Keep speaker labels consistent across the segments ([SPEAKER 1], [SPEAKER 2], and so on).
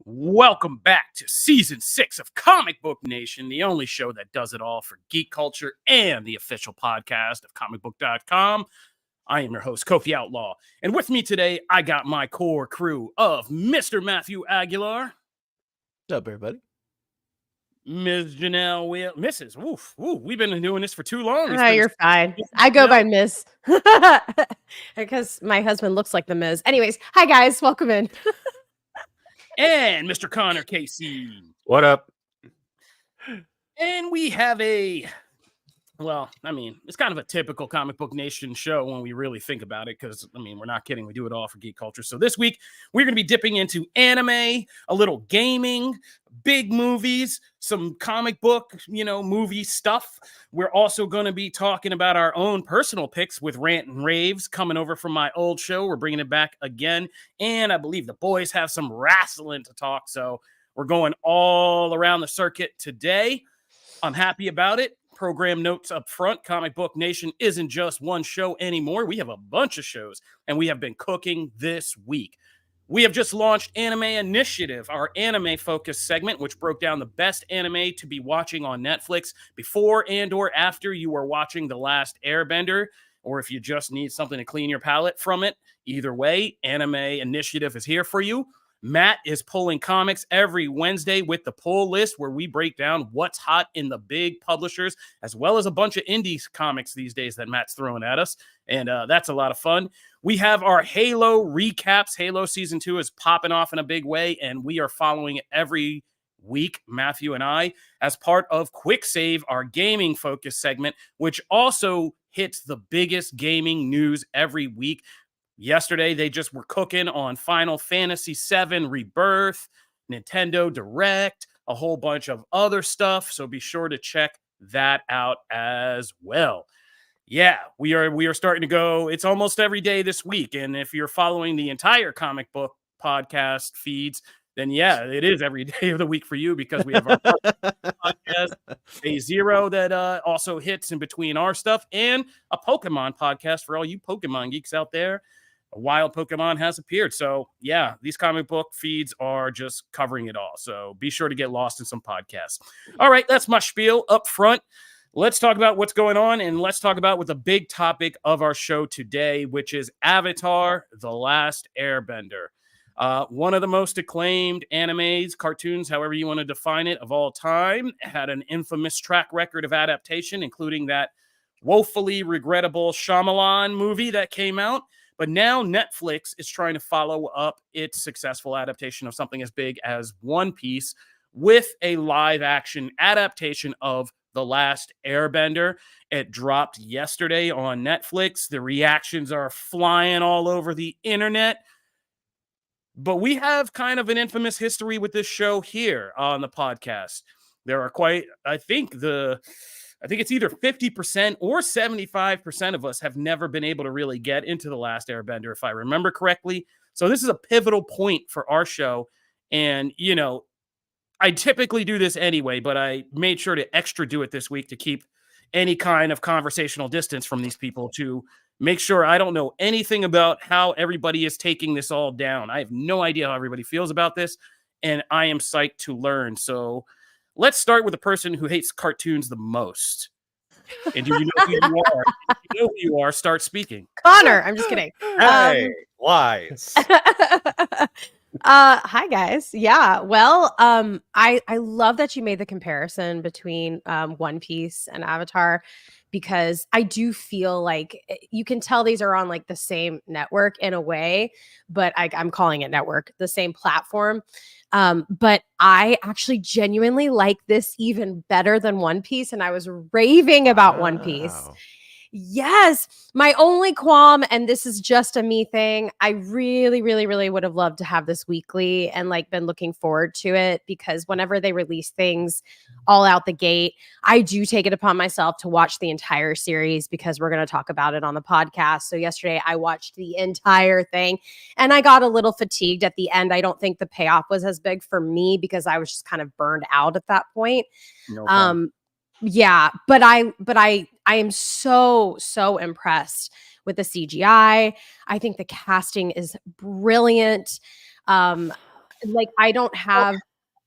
[SPEAKER 1] Welcome back to Season 6 of ComicBook Nation, the only show that does it all for geek culture and the official podcast of Comicbook.com. I am your host, Kofi Outlaw, and with me today, I got my core crew of Mr. Matthew Aguilar.
[SPEAKER 2] What's up, everybody?
[SPEAKER 1] Ms. Janelle Will. Mrs. Woof. Woo, we've been doing this for too long.
[SPEAKER 3] Oh, you're fine. I go by Miss because my husband looks like the Miz. Anyways, hi guys, welcome in.
[SPEAKER 1] And Mr. Connor Casey.
[SPEAKER 2] What up?
[SPEAKER 1] And we have it's kind of a typical Comic Book Nation show when we really think about it, because, we're not kidding. We do it all for geek culture. So this week, we're going to be dipping into anime, a little gaming, big movies, some comic book, movie stuff. We're also going to be talking about our own personal picks with Rant and Raves coming over from my old show. We're bringing it back again. And I believe the boys have some wrestling to talk. So we're going all around the circuit today. I'm happy about it. Program notes up front. Comic Book Nation isn't just one show anymore. We have a bunch of shows, and we have been cooking this week. We have just launched Anime Initiative, our anime-focused segment, which broke down the best anime to be watching on Netflix before and or after you are watching The Last Airbender, or if you just need something to clean your palate from it. Either way, Anime Initiative is here for you. Matt is pulling comics every Wednesday with the pull list, where we break down what's hot in the big publishers, as well as a bunch of indie comics these days that Matt's throwing at us. And that's a lot of fun. We have our Halo recaps. Halo Season 2 is popping off in a big way, and we are following it every week, Matthew and I, as part of Quick Save, our gaming focus segment, which also hits the biggest gaming news every week. Yesterday, they just were cooking on Final Fantasy VII Rebirth, Nintendo Direct, a whole bunch of other stuff. So be sure to check that out as well. Yeah, we are starting to go. It's almost every day this week. And if you're following the entire comic book podcast feeds, then yeah, it is every day of the week for you, because we have our podcast, Day Zero, that also hits in between our stuff, and a Pokemon podcast for all you Pokemon geeks out there. A wild Pokemon has appeared. So yeah, these comic book feeds are just covering it all. So be sure to get lost in some podcasts. All right, that's my spiel up front. Let's talk about what's going on, and let's talk about what the big topic of our show today, which is Avatar The Last Airbender. One of the most acclaimed animes, cartoons, however you want to define it, of all time. Had an infamous track record of adaptation, including that woefully regrettable Shyamalan movie that came out. But now Netflix is trying to follow up its successful adaptation of something as big as One Piece with a live-action adaptation of The Last Airbender. It dropped yesterday on Netflix. The reactions are flying all over the internet. But we have kind of an infamous history with this show here on the podcast. There are I think it's either 50% or 75% of us have never been able to really get into The Last Airbender, if I remember correctly. So this is a pivotal point for our show. And, I typically do this anyway, but I made sure to extra do it this week to keep any kind of conversational distance from these people, to make sure I don't know anything about how everybody is taking this all down. I have no idea how everybody feels about this, and I am psyched to learn. So let's start with the person who hates cartoons the most. And do you know who you are? If you know who you are, start speaking.
[SPEAKER 3] Connor, I'm just kidding.
[SPEAKER 2] Hey, lies.
[SPEAKER 3] Hi guys. Yeah. Well, I love that you made the comparison between One Piece and Avatar, because I do feel like you can tell these are on like the same network in a way, but I'm calling it network, the same platform. But I actually genuinely like this even better than One Piece, and I was raving about One Piece. Yes. My only qualm, and this is just a me thing, I really, really, really would have loved to have this weekly and like been looking forward to it, because whenever they release things all out the gate, I do take it upon myself to watch the entire series, because we're going to talk about it on the podcast. So yesterday I watched the entire thing, and I got a little fatigued at the end. I don't think the payoff was as big for me, because I was just kind of burned out at that point. No Yeah, but I am so impressed with the CGI. I think the casting is brilliant. like I don't have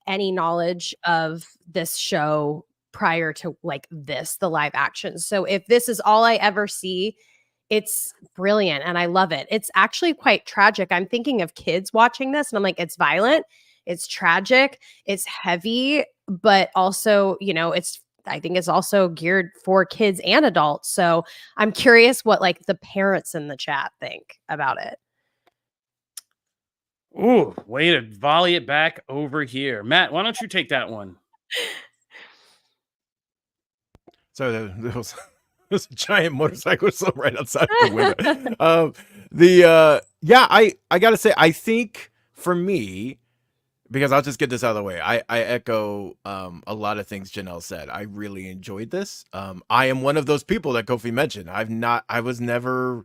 [SPEAKER 3] any knowledge of this show prior to like the live action. So if this is all I ever see, it's brilliant and I love it. It's actually quite tragic. I'm thinking of kids watching this and I'm like, it's violent, it's tragic, it's heavy, but also, I think it's also geared for kids and adults. So I'm curious what like the parents in the chat think about it.
[SPEAKER 1] Ooh, way to volley it back over here. Matt, why don't you take that one?
[SPEAKER 2] So there's a giant motorcycle right outside the window. I gotta say, I think for me, because I'll just get this out of the way, I echo a lot of things Janelle said. I really enjoyed this. I am one of those people that Kofi mentioned. I was never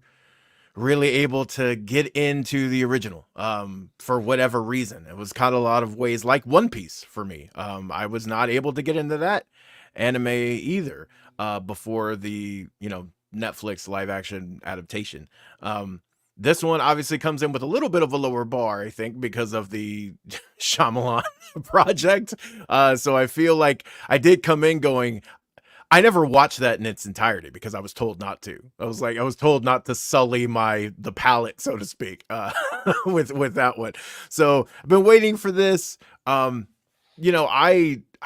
[SPEAKER 2] really able to get into the original for whatever reason. It was kind of a lot of ways like One Piece for me. I was not able to get into that anime either before the Netflix live action adaptation. This one obviously comes in with a little bit of a lower bar, I think, because of the Shyamalan project. So I feel like I did come in going, I never watched that in its entirety because I was told not to. I was told not to sully the palate, so to speak, with that one. So I've been waiting for this. I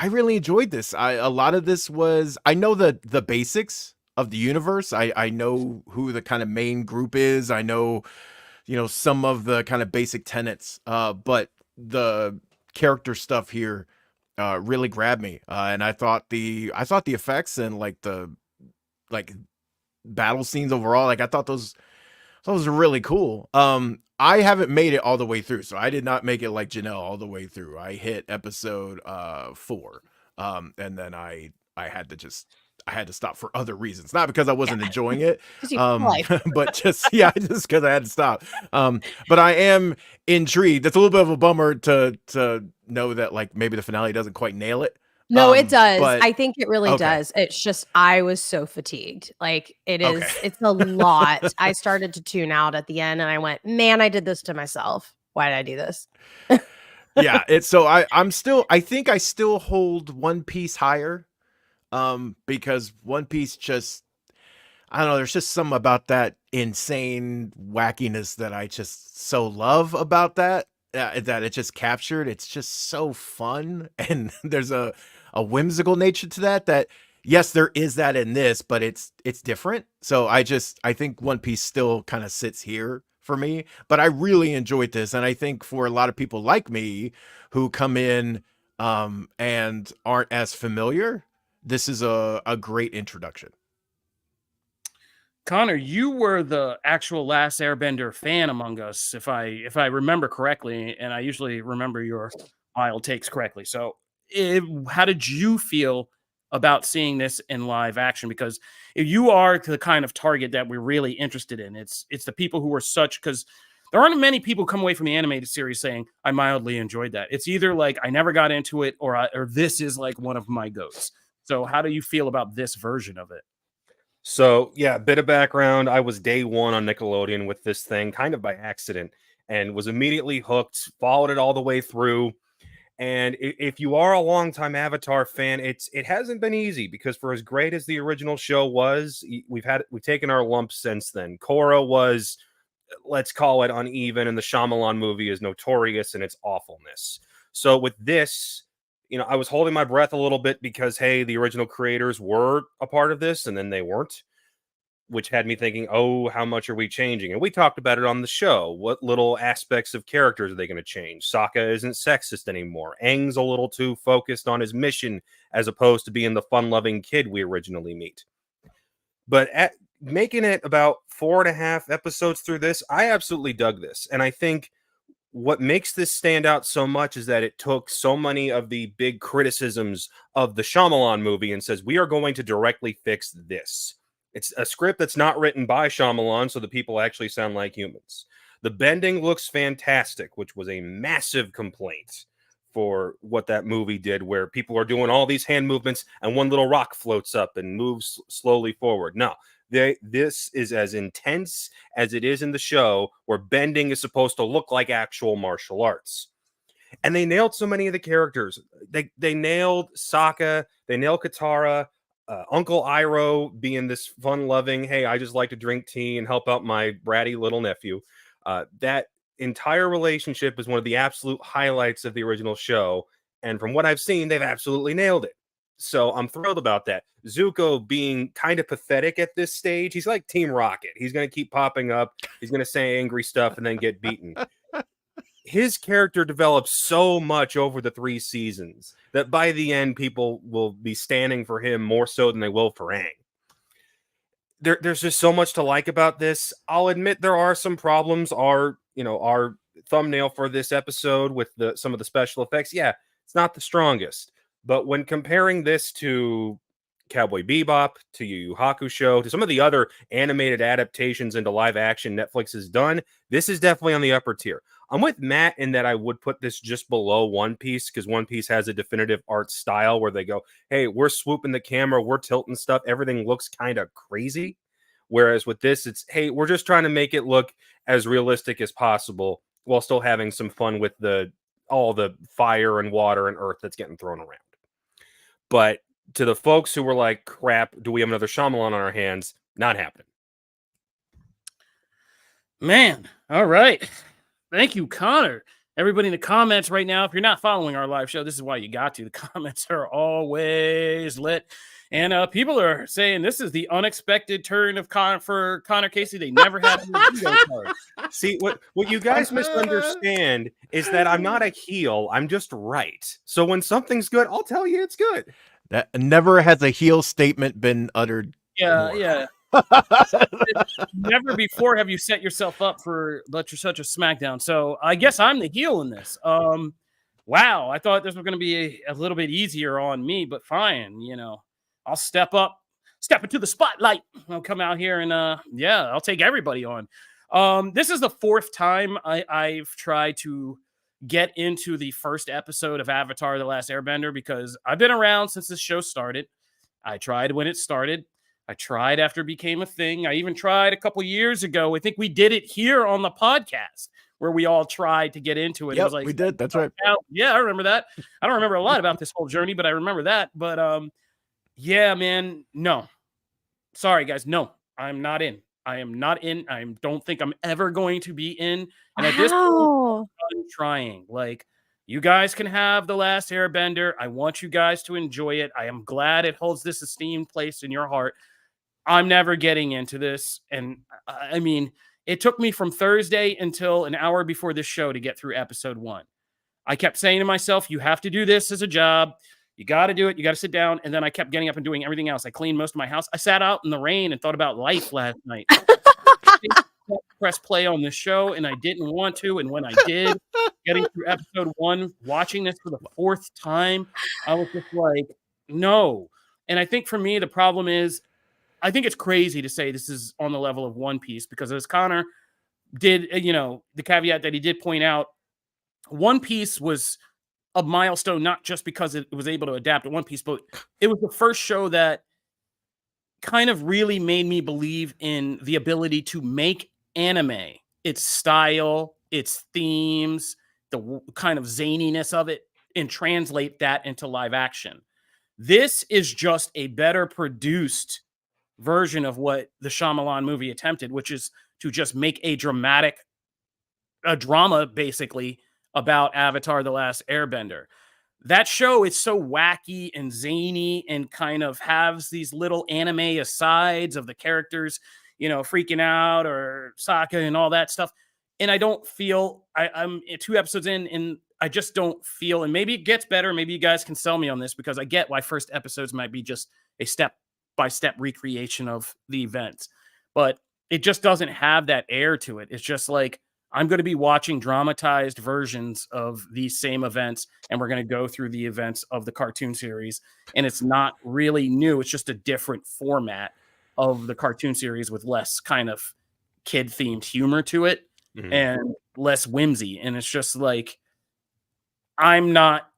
[SPEAKER 2] really enjoyed this. A lot of this was, I know the basics of the universe. I know who the kind of main group is. I know, some of the kind of basic tenets. But the character stuff here really grabbed me. And I thought the effects and like the battle scenes overall, like I thought those were really cool. I haven't made it all the way through, so I did not make it like Janelle all the way through. I hit episode 4. And then I had to stop for other reasons, not because I wasn't enjoying it, but just because I had to stop. But I am intrigued. It's a little bit of a bummer to know that like maybe the finale doesn't quite nail it.
[SPEAKER 3] No, it does.
[SPEAKER 2] But
[SPEAKER 3] I think it really does. It's just I was so fatigued. Like it's a lot. I started to tune out at the end and I went, man, I did this to myself. Why did I do this?
[SPEAKER 2] Yeah, I think I still hold One Piece higher. Because One Piece just, I don't know, there's just something about that insane wackiness that I just so love about that it just captured. It's just so fun. And there's a whimsical nature to that yes, there is that in this, but it's different. So I think One Piece still kind of sits here for me, but I really enjoyed this. And I think for a lot of people like me who come in and aren't as familiar, this is a great introduction.
[SPEAKER 1] Connor, you were the actual Last Airbender fan among us, if I remember correctly, and I usually remember your wild takes correctly. So, how did you feel about seeing this in live action? Because if you are the kind of target that we're really interested in, it's the people who are because there aren't many people come away from the animated series saying, I mildly enjoyed that. It's either like, I never got into it, or this is like one of my goats. So how do you feel about this version of it?
[SPEAKER 4] So, yeah, a bit of background. I was day one on Nickelodeon with this thing, kind of by accident, and was immediately hooked, followed it all the way through. And if you are a longtime Avatar fan, it hasn't been easy, because for as great as the original show was, we've taken our lumps since then. Korra was, let's call it, uneven, and the Shyamalan movie is notorious in its awfulness. So with this, I was holding my breath a little bit because, hey, the original creators were a part of this and then they weren't, which had me thinking, oh, how much are we changing? And we talked about it on the show. What little aspects of characters are they going to change? Sokka isn't sexist anymore. Aang's a little too focused on his mission as opposed to being the fun-loving kid we originally meet. But making it about 4.5 episodes through this, I absolutely dug this. And I think what makes this stand out so much is that it took so many of the big criticisms of the Shyamalan movie and says, we are going to directly fix this. It's a script that's not written by Shyamalan, so the people actually sound like humans. The bending looks fantastic, which was a massive complaint for what that movie did, where people are doing all these hand movements and one little rock floats up and moves slowly forward. No. This is as intense as it is in the show, where bending is supposed to look like actual martial arts. And they nailed so many of the characters. They nailed Sokka, they nailed Katara, Uncle Iroh being this fun-loving, hey, I just like to drink tea and help out my bratty little nephew. That entire relationship is one of the absolute highlights of the original show. And from what I've seen, they've absolutely nailed it. So I'm thrilled about that. Zuko being kind of pathetic at this stage. He's like Team Rocket. He's going to keep popping up. He's going to say angry stuff and then get beaten. His character develops so much over the 3 seasons that by the end, people will be standing for him more so than they will for Aang. There's just so much to like about this. I'll admit there are some problems. Our thumbnail for this episode with some of the special effects, yeah, it's not the strongest. But when comparing this to Cowboy Bebop, to Yu Yu Hakusho, to some of the other animated adaptations into live action Netflix has done, this is definitely on the upper tier. I'm with Matt in that I would put this just below One Piece, because One Piece has a definitive art style where they go, hey, we're swooping the camera, we're tilting stuff, everything looks kind of crazy. Whereas with this, it's, hey, we're just trying to make it look as realistic as possible while still having some fun with all the fire and water and earth that's getting thrown around. But to the folks who were like, crap, do we have another Shyamalan on our hands? Not happening.
[SPEAKER 1] Man, all right. Thank you, Connor. Everybody in the comments right now, if you're not following our live show, this is why you got to. The comments are always lit. And people are saying this is the unexpected turn of for Connor Casey. They never had a card.
[SPEAKER 4] See, what you guys misunderstand is that I'm not a heel. I'm just right. So when something's good, I'll tell you it's good.
[SPEAKER 2] That never has a heel statement been uttered.
[SPEAKER 1] Yeah, yeah. Never before have you set yourself up for such a smackdown. So I guess I'm the heel in this. Wow, I thought this was going to be a little bit easier on me, but fine. I'll step into the spotlight. I'll come out here and I'll take everybody on. This is the 4th time I've tried to get into the first episode of Avatar: The Last Airbender, because I've been around since this show started. I tried when it started. I tried after it became a thing. I even tried a couple years ago. I think we did it here on the podcast where we all tried to get into it.
[SPEAKER 2] Yep,
[SPEAKER 1] it was like,
[SPEAKER 2] we did. That's right.
[SPEAKER 1] Yeah, I remember that. I don't remember a lot about this whole journey, but I remember that. But yeah, man, no. Sorry, guys. No, I'm not in. I am not in. I don't think I'm ever going to be in. And at this point, I'm trying. Like, you guys can have The Last Airbender. I want you guys to enjoy it. I am glad it holds this esteemed place in your heart. I'm never getting into this. And I mean, it took me from Thursday until an hour before this show to get through episode 1. I kept saying to myself, you have to do this as a job. You got to do it. You got to sit down. And then I kept getting up and doing everything else. I cleaned most of my house. I sat out in the rain and thought about life last night. Press play on this show, and I didn't want to. And when I did, getting through episode 1, watching this for the 4th time, I was just like, no. And I think for me, the problem is, I think it's crazy to say this is on the level of One Piece, because as Connor did, the caveat that he did point out, One Piece was a milestone, not just because it was able to adapt to One Piece, but it was the first show that kind of really made me believe in the ability to make anime, its style, its themes, the kind of zaniness of it, and translate that into live action. This is just a better produced version of what the Shyamalan movie attempted, which is to just make a drama basically about Avatar: The Last Airbender. That show is so wacky and zany and kind of has these little anime asides of the characters, freaking out or Sokka and all that stuff. And I don't feel, I'm 2 episodes in and I just don't feel, and maybe it gets better. Maybe you guys can sell me on this, because I get why first episodes might be just a step-by-step recreation of the events, but it just doesn't have that air to it. It's just like, I'm going to be watching dramatized versions of these same events, and we're going to go through the events of the cartoon series, and it's not really new. It's just a different format of the cartoon series with less kind of kid-themed humor to it and less whimsy. And it's just like,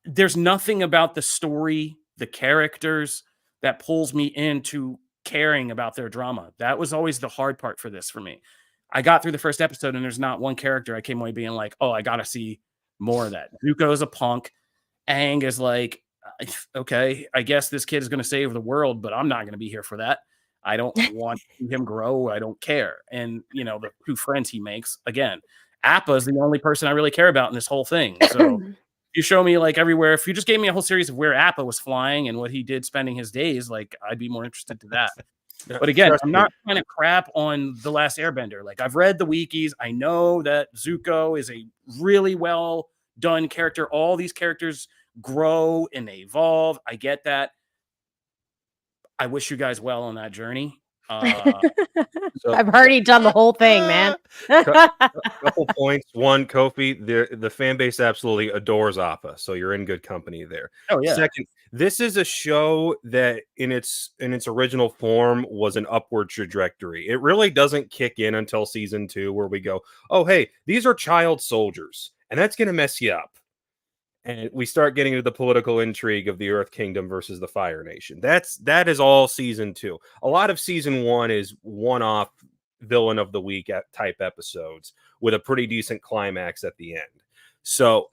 [SPEAKER 1] there's nothing about the story, the characters, that pulls me into caring about their drama. That was always the hard part for this for me. I got through the first episode and there's not one character I came away being like, oh, I got to see more of that. Zuko is a punk. Aang is like, okay, I guess this kid is going to save the world, but I'm not going to be here for that. I don't want to see him grow. I don't care. And, you know, the two friends he makes, again, Appa is the only person I really care about in this whole thing. So you show me like everywhere, if you just gave me a whole series of where Appa was flying and what he did spending his days, like I'd be more interested to that. But again, I'm not trying to crap on The Last Airbender. Like I've read the wikis. I know that Zuko is a really well done character. All these characters grow and they evolve. I get that. I wish you guys well on that journey.
[SPEAKER 3] So, I've already done the whole thing, man.
[SPEAKER 4] Couple points. One, Kofi, the fan base absolutely adores Appa, so you're in good company there.
[SPEAKER 1] Oh yeah.
[SPEAKER 4] Second, this is a show that in its original form was an upward trajectory. It really doesn't kick in until season 2, where we go, oh hey, these are child soldiers, and that's gonna mess you up. And we start getting into the political intrigue of the Earth Kingdom versus the Fire Nation. That is all season 2. A lot of season 1 is one-off villain of the week type episodes with a pretty decent climax at the end. So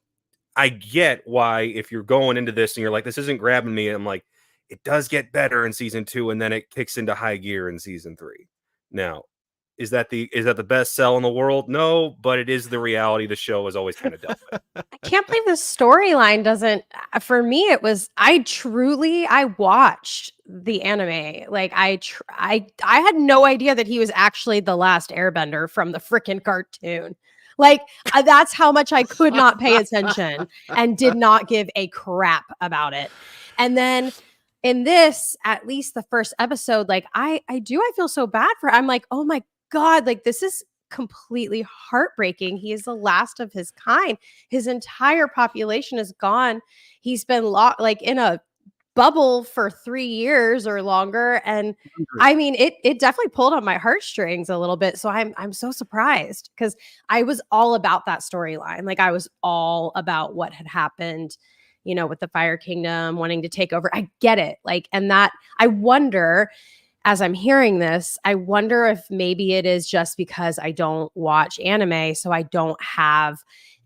[SPEAKER 4] I get why if you're going into this and you're like, this isn't grabbing me, I'm like, it does get better in season 2, and then it kicks into high gear in season 3. Now, is that the best sell in the world? No, but it is the reality the show has always kind of dealt with.
[SPEAKER 3] I can't believe the storyline doesn't. For me, it was. I watched the anime. Like I had no idea that he was actually the last Airbender from the freaking cartoon. Like that's how much I could not pay attention and did not give a crap about it. And then in this, at least the first episode, like I feel so bad for. I'm like, oh my God, like this is completely heartbreaking. He is the last of his kind. His entire population is gone. He's been locked like in a bubble for 3 years or longer. And I mean, it definitely pulled on my heartstrings a little bit. So I'm so surprised because I was all about that storyline. Like I was all about what had happened, you know, with the Fire Kingdom wanting to take over. I get it. Like, and that I wonder, as I'm hearing this, I wonder if maybe it is just because I don't watch anime, so I don't have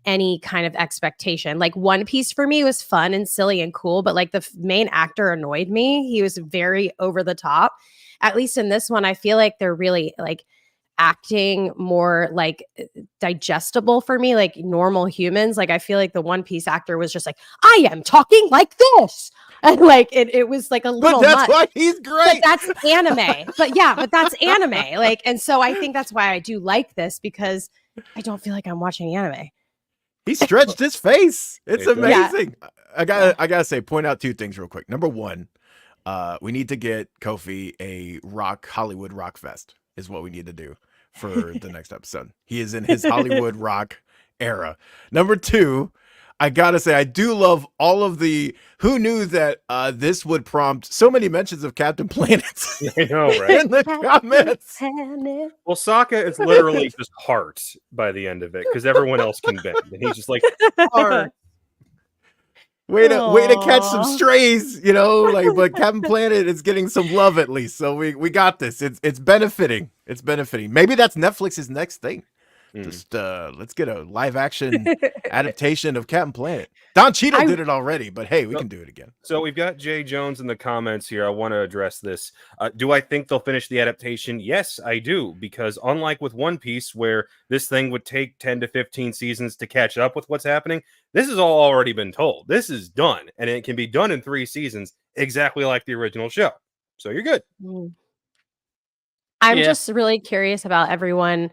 [SPEAKER 3] any kind of expectation. Like One Piece for me was fun and silly and cool, but like the main actor annoyed me. He was very over the top. At least in this one, I feel like they're really like acting more like digestible for me, like normal humans. Like I feel like the One Piece actor was just like, I am talking like this. And like it was like a little.
[SPEAKER 2] But that's why he's great.
[SPEAKER 3] But that's anime. But that's anime. Like, and so I think that's why I do like this because I don't feel like I'm watching anime.
[SPEAKER 2] He stretched his face. It's amazing. Yeah. I gotta say, point out 2 things real quick. Number 1, we need to get Kofi a Hollywood rock fest. Is what we need to do for the next episode. He is in his Hollywood rock era. Number 2. I gotta say, I do love all of the. Who knew that this would prompt so many mentions of Captain Planet?
[SPEAKER 4] I know, right?
[SPEAKER 2] In the comments.
[SPEAKER 4] Well, Sokka is literally just heart by the end of it because everyone else can bend, and he's just like heart.
[SPEAKER 2] Way to catch some strays, you know. Like, but Captain Planet is getting some love at least, so we got this. It's benefiting. It's benefiting. Maybe that's Netflix's next thing. Just let's get a live action adaptation of Captain Planet. Don Cheadle did it already, but hey, we can do it again.
[SPEAKER 4] So we've got Jay Jones in the comments here. I want to address this. Do I think they'll finish the adaptation? Yes, I do, because unlike with One Piece, where this thing would take 10 to 15 seasons to catch up with what's happening, this has all already been told. This is done, and it can be done in 3 seasons, exactly like the original show. So you're good.
[SPEAKER 3] I'm just really curious about everyone.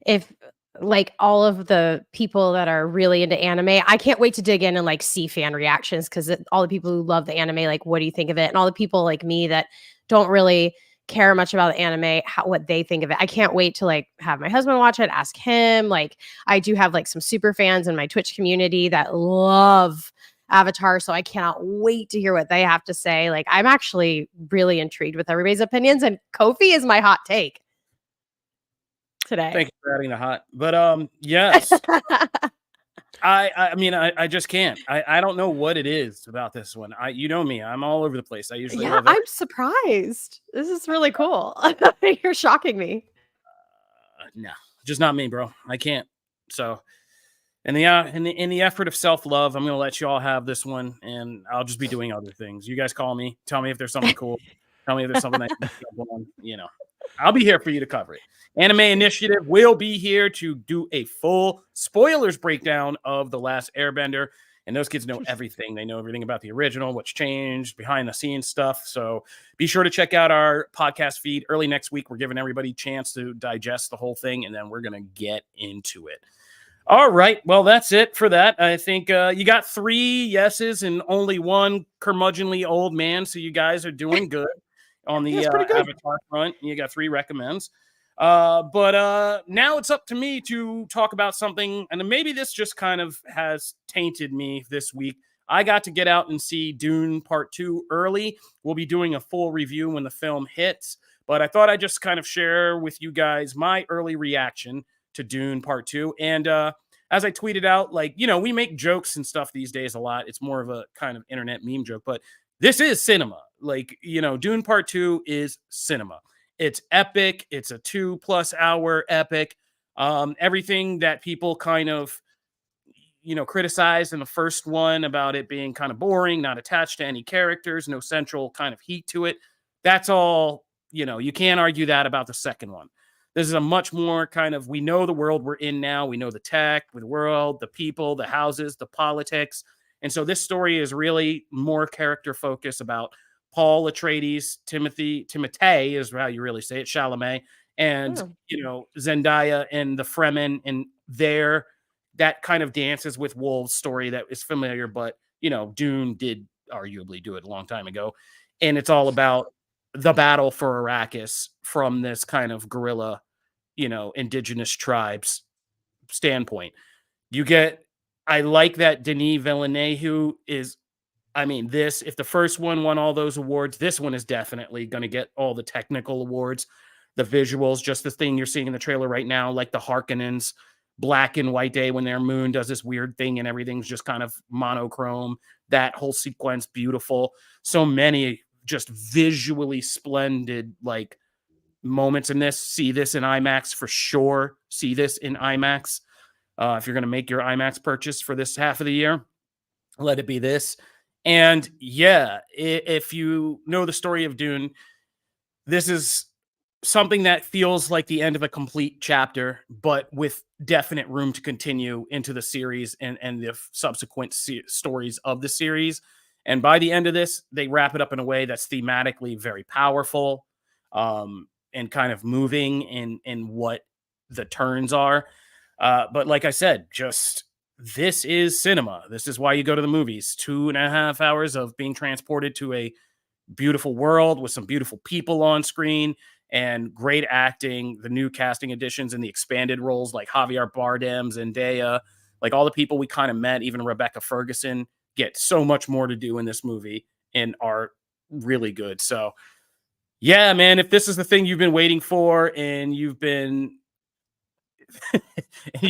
[SPEAKER 3] If like all of the people that are really into anime, I can't wait to dig in and like see fan reactions because all the people who love the anime, like, what do you think of it? And all the people like me that don't really care much about the anime, what they think of it. I can't wait to like have my husband watch it, ask him. Like I do have like some super fans in my Twitch community that love Avatar, so I cannot wait to hear what they have to say. Like I'm actually really intrigued with everybody's opinions, and Kofi is my hot take today.
[SPEAKER 1] Thank you for adding the hot. But yes. I just can't. I don't know what it is about this one. You know me. I'm all over the place. I usually love it.
[SPEAKER 3] I'm surprised. This is really cool. You're shocking me.
[SPEAKER 1] No, just not me, bro. I can't. So in the effort of self-love, I'm going to let you all have this one, and I'll just be doing other things. You guys call me, tell me if there's something cool, tell me if there's something I can jump on. I'll be here for you to cover it. Anime Initiative will be here to do a full spoilers breakdown of The Last Airbender. And those kids know everything. They know everything about the original, what's changed, behind the scenes stuff. So be sure to check out our podcast feed early next week. We're giving everybody a chance to digest the whole thing, and then we're going to get into it. All right. Well, that's it for that. I think you got 3 yeses and only 1 curmudgeonly old man. So you guys are doing good on the Avatar front. You got 3 recommends. But now it's up to me to talk about something, and maybe this just kind of has tainted me this week. I got to get out and see Dune Part 2 early. We'll be doing a full review when the film hits, but I thought I'd just kind of share with you guys my early reaction to Dune Part 2. And as I tweeted out, we make jokes and stuff these days a lot. It's more of a kind of internet meme joke, but this is cinema. Dune Part 2 is cinema. It's epic. It's a 2+ hour epic. Everything that people kind of, criticized in the first one about it being kind of boring, not attached to any characters, no central kind of heat to it. That's all, you can't argue that about the second one. This is a much more kind of, we know the world we're in now. We know the tech, the world, the people, the houses, the politics. And so this story is really more character focused about Paul Atreides, Timothée is how you really say it, Chalamet, and, Zendaya and the Fremen, and that kind of dances with wolves story that is familiar, but, Dune did arguably do it a long time ago. And it's all about the battle for Arrakis from this kind of guerrilla, indigenous tribes standpoint. I like that Denis Villeneuve is, if the first one won all those awards, this one is definitely going to get all the technical awards, the visuals, just the thing you're seeing in the trailer right now, like the Harkonnens, black and white day when their moon does this weird thing and everything's just kind of monochrome. That whole sequence, beautiful. So many just visually splendid, moments in this. See this in IMAX for sure. See this in IMAX. If you're going to make your IMAX purchase for this half of the year, let it be this. And if you know the story of Dune, this is something that feels like the end of a complete chapter, but with definite room to continue into the series and the subsequent stories of the series. And by the end of this, they wrap it up in a way that's thematically very powerful, and kind of moving in what the turns are. But like I said, this is cinema. This is why you go to the movies. 2.5 hours of being transported to a beautiful world with some beautiful people on screen and great acting, the new casting additions and the expanded roles like Javier Bardem, Zendaya, all the people we kind of met, even Rebecca Ferguson, get so much more to do in this movie and are really good. So yeah, man, if this is the thing you've been waiting for and you've been waiting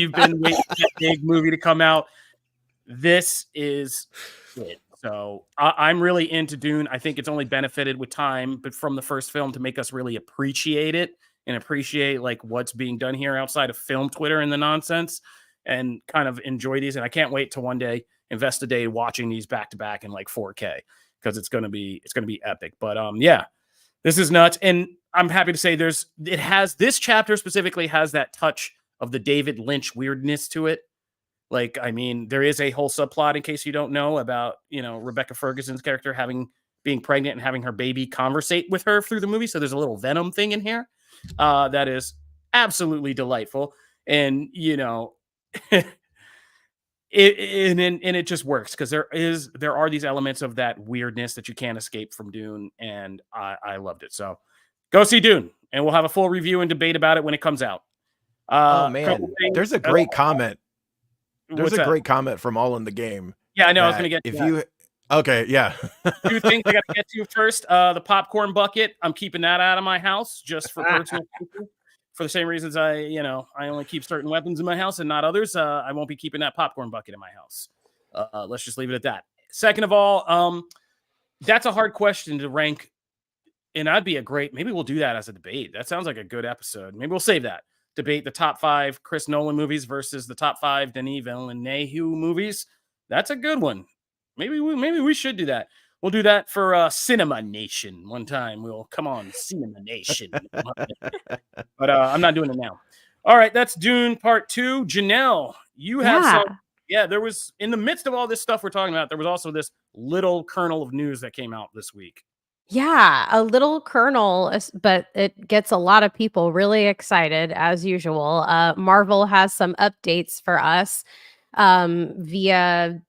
[SPEAKER 1] for that big movie to come out, this is it. So I'm really into Dune. I think it's only benefited with time, but from the first film to make us really appreciate it and appreciate what's being done here outside of film Twitter and the nonsense, and kind of enjoy these. And I can't wait to one day invest a day watching these back to back in 4K, because it's gonna be epic. But this is nuts, and I'm happy to say this chapter specifically has that touch of the David Lynch weirdness to it. There is a whole subplot, in case you don't know, about, Rebecca Ferguson's character being pregnant and having her baby conversate with her through the movie. So there's a little Venom thing in here that is absolutely delightful. And, it just works because there are these elements of that weirdness that you can't escape from Dune. And I loved it. So go see Dune, and we'll have a full review and debate about it when it comes out.
[SPEAKER 2] Oh man, there's a great comment. There's a great comment from All in the Game.
[SPEAKER 1] Yeah, I know. I was going to get to that.
[SPEAKER 2] Okay, yeah.
[SPEAKER 1] 2 things I got to get to first. The popcorn bucket. I'm keeping that out of my house just for personal reasons. For the same reasons I only keep certain weapons in my house and not others. I won't be keeping that popcorn bucket in my house. Let's just leave it at that. Second of all, that's a hard question to rank, and maybe we'll do that as a debate. That sounds like a good episode. Maybe we'll save that. debate the top 5 Chris Nolan movies versus the top 5 Denis Villeneuve movies. That's a good one. Maybe we should do that. We'll do that for Cinema Nation one time. We'll come on Cinema Nation. But I'm not doing it now. All right, that's Dune Part 2. Janelle, you have some. Yeah, there was, in the midst of all this stuff we're talking about, there was also this little kernel of news that came out this week.
[SPEAKER 3] Yeah, a little kernel, but it gets a lot of people really excited as usual. Marvel has some updates for us via,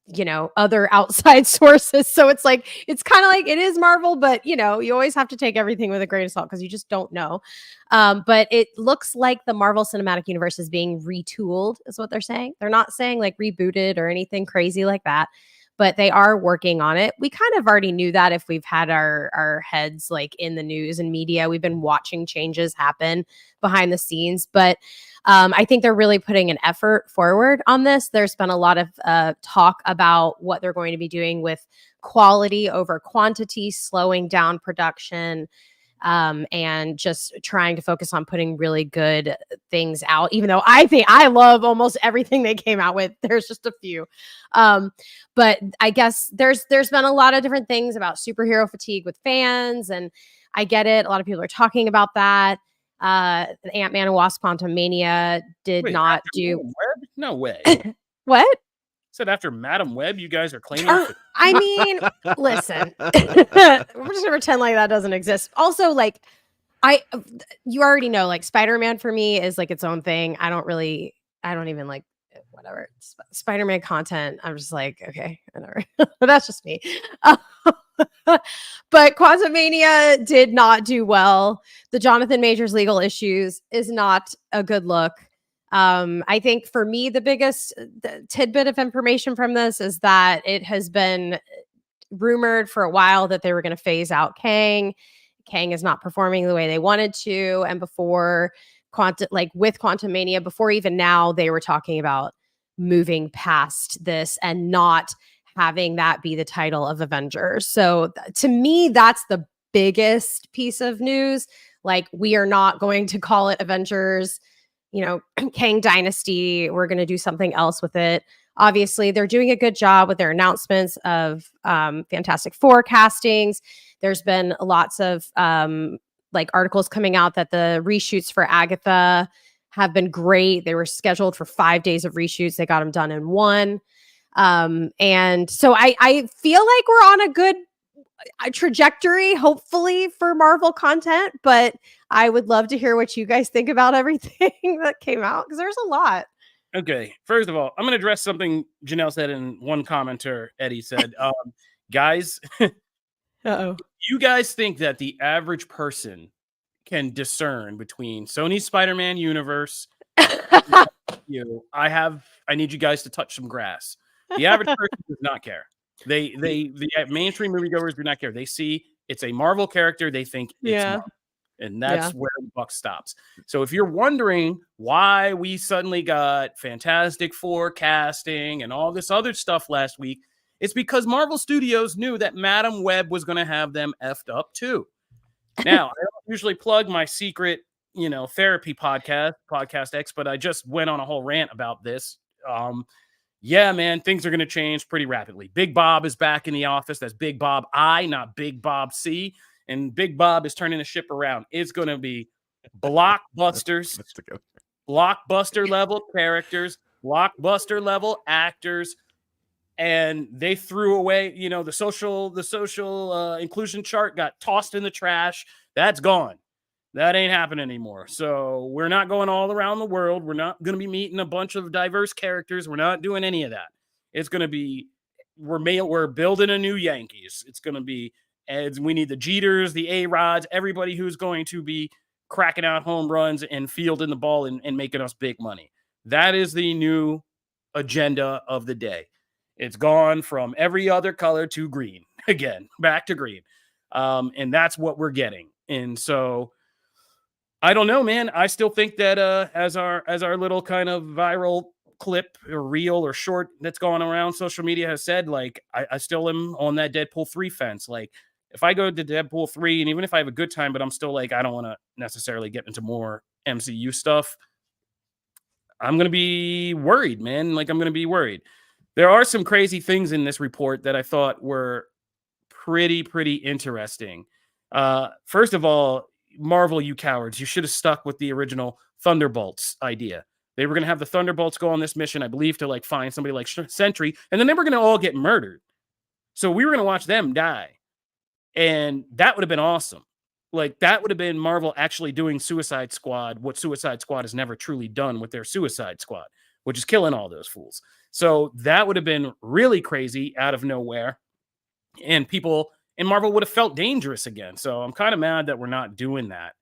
[SPEAKER 3] other outside sources. So it's like, it's kind of like it is Marvel, but you always have to take everything with a grain of salt because you just don't know. But it looks like the Marvel Cinematic Universe is being retooled, is what they're saying. They're not saying like rebooted or anything crazy like that, but they are working on it. We kind of already knew that if we've had our heads like in the news and media. We've been watching changes happen behind the scenes, but I think they're really putting an effort forward on this. There's been a lot of talk about what they're going to be doing with quality over quantity, slowing down production, and just trying to focus on putting really good things out, even though I think I love almost everything they came out with. There's just a few. But I guess there's been a lot of different things about superhero fatigue with fans, and I get it. A lot of people are talking about that. Ant-Man and Wasp: Quantumania did not do.
[SPEAKER 1] Web? No way.
[SPEAKER 3] What?
[SPEAKER 1] Said after Madam Web, you guys are claiming.
[SPEAKER 3] I mean, listen, we're just gonna pretend like that doesn't exist. Also, like, you already know, like, Spider-Man for me is like its own thing. I don't even like whatever Spider-Man content. I'm just like, okay, whatever. But that's just me. But Quantumania did not do well. The Jonathan Majors legal issues is not a good look. I think for me, the biggest tidbit of information from this is that it has been rumored for a while that they were going to phase out Kang. Kang is not performing the way they wanted to. And before with Quantumania, before even now, they were talking about moving past this and not having that be the title of Avengers. So to me, that's the biggest piece of news. Like, we are not going to call it Avengers, Kang Dynasty. We're going to do something else with it. Obviously, they're doing a good job with their announcements of Fantastic Four castings. There's been lots of articles coming out that the reshoots for Agatha have been great. They were scheduled for 5 days of reshoots. They got them done in 1. And so I feel like we're on a good trajectory, hopefully, for Marvel content, but I would love to hear what you guys think about everything that came out, because there's a lot.
[SPEAKER 1] Okay, first of all, I'm going to address something Janelle said in one commenter. Eddie said, guys, you guys think that the average person can discern between Sony's Spider-Man universe I need you guys to touch some grass. The average person does not care. The mainstream moviegoers do not care. They see it's a Marvel character, they think it's Marvel. And that's where the buck stops. So if you're wondering why we suddenly got Fantastic Four casting and all this other stuff last week, it's because Marvel Studios knew that Madam Web was going to have them effed up too. Now, I don't usually plug my secret, therapy podcast X, but I just went on a whole rant about this. Yeah, man, things are going to change pretty rapidly. Big Bob is back in the office. That's Big Bob I, not Big Bob C. And Big Bob is turning the ship around. It's going to be blockbusters, blockbuster level characters, blockbuster level actors. And they threw away, the social inclusion chart got tossed in the trash. That's gone. That ain't happening anymore. So we're not going all around the world. We're not going to be meeting a bunch of diverse characters. We're not doing any of that. It's going to be, we're building a new Yankees. It's going to be, we need the Jeters, the A-Rods, everybody who's going to be cracking out home runs and fielding the ball and making us big money. That is the new agenda of the day. It's gone from every other color to green again, back to green. And that's what we're getting. And so I don't know, man. I still think that as our little kind of viral clip or reel or short that's going around social media has said, like, I still am on that Deadpool 3 fence. Like, if I go to Deadpool 3, and even if I have a good time, but I'm still like, I don't want to necessarily get into more MCU stuff, I'm going to be worried, man. Like, I'm going to be worried. There are some crazy things in this report that I thought were pretty interesting. First of all, Marvel, you cowards, you should have stuck with the original Thunderbolts idea. They were going to have the Thunderbolts go on this mission, I believe, to like find somebody like Sentry, and then they were going to all get murdered. So we were going to watch them die. And that would have been awesome. Like, that would have been Marvel actually doing Suicide Squad, what Suicide Squad has never truly done with their Suicide Squad, which is killing all those fools. So that would have been really crazy out of nowhere. And people in Marvel would have felt dangerous again. So I'm kind of mad that we're not doing that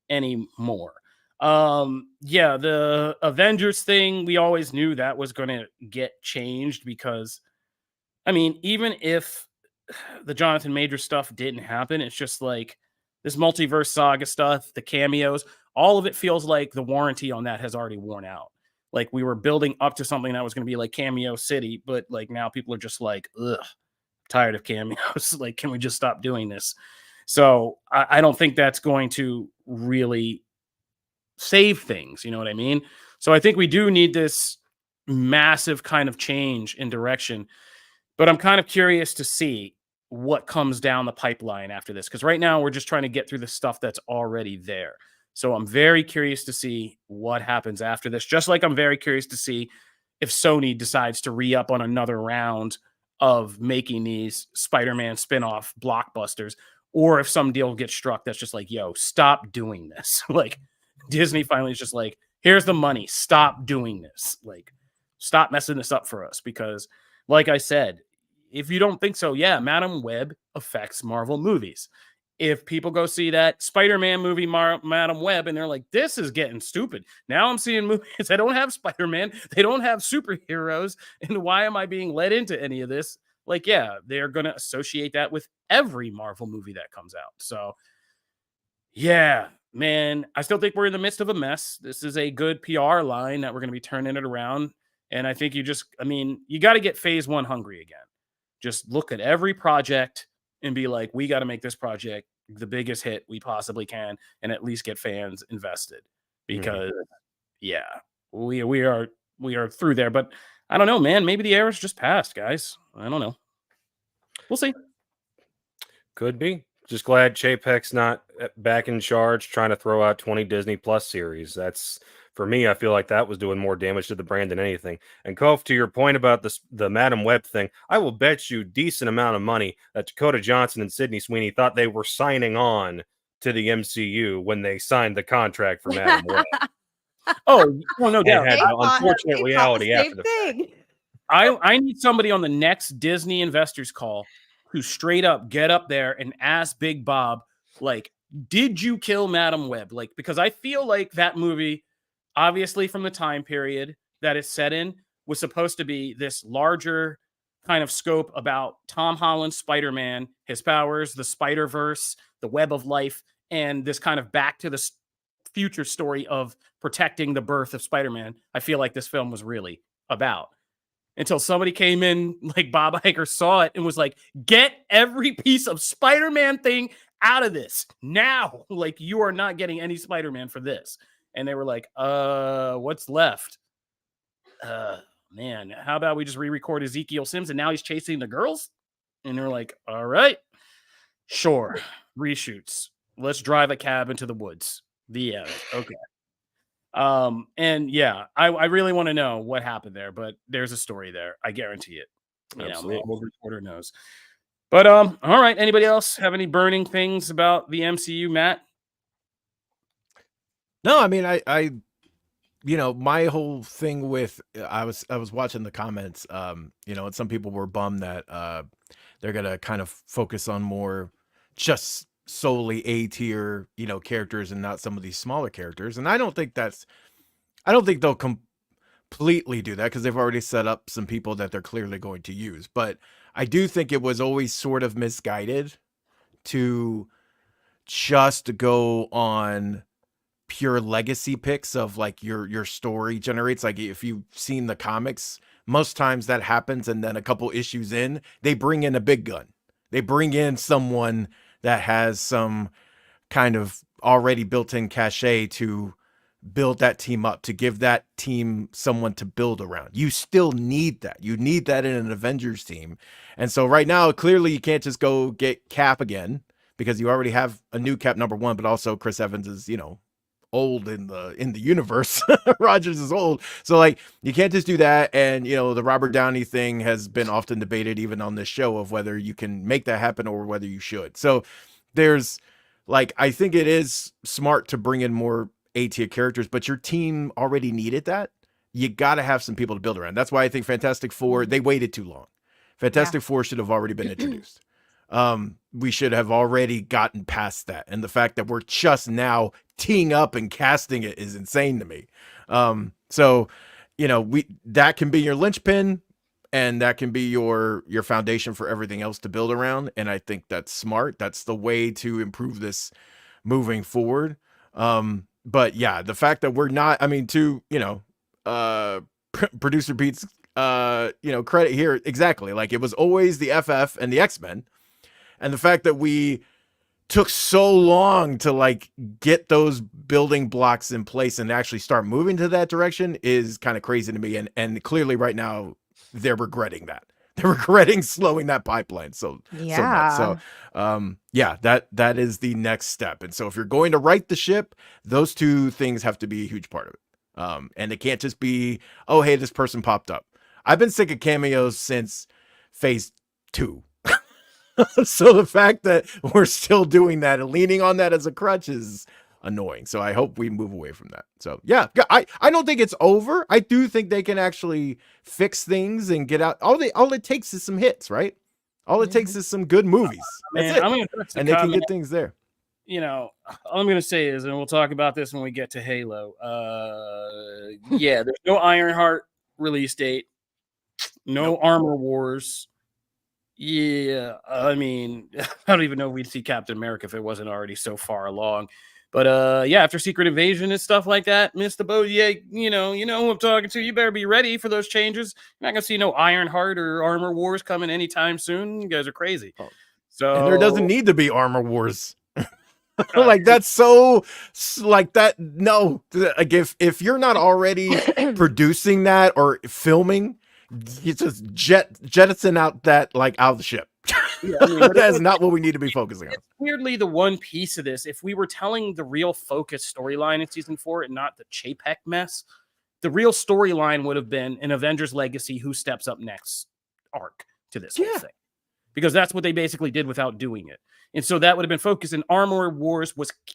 [SPEAKER 1] anymore. Yeah, the Avengers thing, we always knew that was going to get changed because, I mean, even if the Jonathan Major stuff didn't happen, it's just like this multiverse saga stuff, the cameos, all of it feels like the warranty on that has already worn out. Like, we were building up to something that was going to be like Cameo City, but like now people are just like, ugh, tired of cameos. Like, can we just stop doing this? So I don't think that's going to really save things. You know what I mean? So I think we do need this massive kind of change in direction. But I'm kind of curious to see what comes down the pipeline after this. Because right now we're just trying to get through the stuff that's already there. So I'm very curious to see what happens after this. Just like I'm very curious to see if Sony decides to re-up on another round of making these Spider-Man spin-off blockbusters, or if some deal gets struck that's just like, yo, stop doing this. Like, Disney finally is just like, here's the money. Stop doing this. Like, stop messing this up for us. Because, like I said, if you don't think so, yeah, Madam Web affects Marvel movies. If people go see that Spider-Man movie, Madam Web, and they're like, this is getting stupid. Now I'm seeing movies that don't have Spider-Man. They don't have superheroes. And why am I being led into any of this? Like, yeah, they're going to associate that with every Marvel movie that comes out. So, yeah, man, I still think we're in the midst of a mess. This is a good PR line that we're going to be turning it around. And I think you got to get phase one hungry again. Just look at every project and be like, we got to make this project the biggest hit we possibly can and at least get fans invested. Because, yeah, we are through there. But I don't know, man. Maybe the era's just passed, guys. I don't know. We'll see.
[SPEAKER 4] Could be. Just glad Chapek's not back in charge trying to throw out 20 Disney Plus series. That's, for me, I feel like that was doing more damage to the brand than anything. And Kof, to your point about the Madam Web thing, I will bet you decent amount of money that Dakota Johnson and Sydney Sweeney thought they were signing on to the MCU when they signed the contract for Madam Web.
[SPEAKER 1] Oh, no doubt.
[SPEAKER 4] Had an unfortunate reality after the fact.
[SPEAKER 1] I need somebody on the next Disney investors call who straight up get up there and ask Big Bob, like, did you kill Madam Web? Like, because I feel like that movie, obviously from the time period that it's set in, was supposed to be this larger kind of scope about Tom Holland's Spider-Man, his powers, the Spider-Verse, the web of life, and this kind of back to the future story of protecting the birth of Spider-Man. I feel like this film was really about. Until somebody came in, like Bob Iger saw it and was like, get every piece of Spider-Man thing out of this now. Like, you are not getting any Spider-Man for this. And they were like, what's left? Man, how about we just re-record Ezekiel Sims and now he's chasing the girls? And they're like, all right, sure. Reshoots. Let's drive a cab into the woods. The end. Okay. And yeah, I really want to know what happened there, but there's a story there. I guarantee it. You know, my old reporter knows. But all right. Anybody else have any burning things about the MCU, Matt?
[SPEAKER 2] No, I mean, I you know, my whole thing with I was watching the comments, you know, and some people were bummed that they're gonna kind of focus on more just solely A tier, you know, characters and not some of these smaller characters. And I don't think they'll completely do that because they've already set up some people that they're clearly going to use. But I do think it was always sort of misguided to just go on pure legacy picks of like your story generates. Like, if you've seen the comics, most times that happens, and then a couple issues in, they bring in a big gun. They bring in someone that has some kind of already built-in cachet to build that team up, to give that team someone to build around. You still need that. You need that in an Avengers team. And so right now, clearly you can't just go get Cap again, because you already have a new Cap #1, but also Chris Evans is, old in the universe. Rogers is old. So like, you can't just do that. And, the Robert Downey thing has been often debated even on this show of whether you can make that happen or whether you should. So there's like, I think it is smart to bring in more A-tier characters, but your team already needed that. You got to have some people to build around. That's why I think Fantastic Four, they waited too long. Fantastic Four should have already been introduced. We should have already gotten past that. And the fact that we're just now teeing up and casting it is insane to me. So, that can be your linchpin, and that can be your foundation for everything else to build around. And I think that's smart. That's the way to improve this moving forward. But yeah, the fact that we're not, producer Pete's, credit here. Exactly. Like, it was always the FF and the X-Men. And the fact that we took so long to like get those building blocks in place and actually start moving to that direction is kind of crazy to me. And clearly right now they're regretting that. They're regretting slowing that pipeline. So that is the next step. And so if you're going to right the ship, those two things have to be a huge part of it. And it can't just be, oh, hey, this person popped up. I've been sick of cameos since phase 2. So the fact that we're still doing that and leaning on that as a crutch is annoying. So I hope we move away from that. So yeah, I don't think it's over. I do think they can actually fix things and get out. All it takes is some hits, right? All it takes is some good movies. That's it. And they can get things there.
[SPEAKER 1] All I'm going to say is, and we'll talk about this when we get to Halo. There's no Ironheart release date. No Armor Wars. Yeah, I don't even know if we'd see Captain America if it wasn't already so far along. But after Secret Invasion and stuff like that, Mr. Bo, you know who I'm talking to. You better be ready for those changes. You're not gonna see no Ironheart or Armor Wars coming anytime soon. You guys are crazy. So
[SPEAKER 2] and there doesn't need to be Armor Wars. Like, that's so like that. No, like if you're not already producing that or filming, you just jettison out that like out of the ship. That is not what we need to be focusing on.
[SPEAKER 1] It's weirdly the one piece of this. If we were telling the real focus storyline in season 4 and not the Chapek mess, the real storyline would have been an Avengers Legacy who steps up next arc to this whole thing. Because that's what they basically did without doing it. And so that would have been focused, and Armor Wars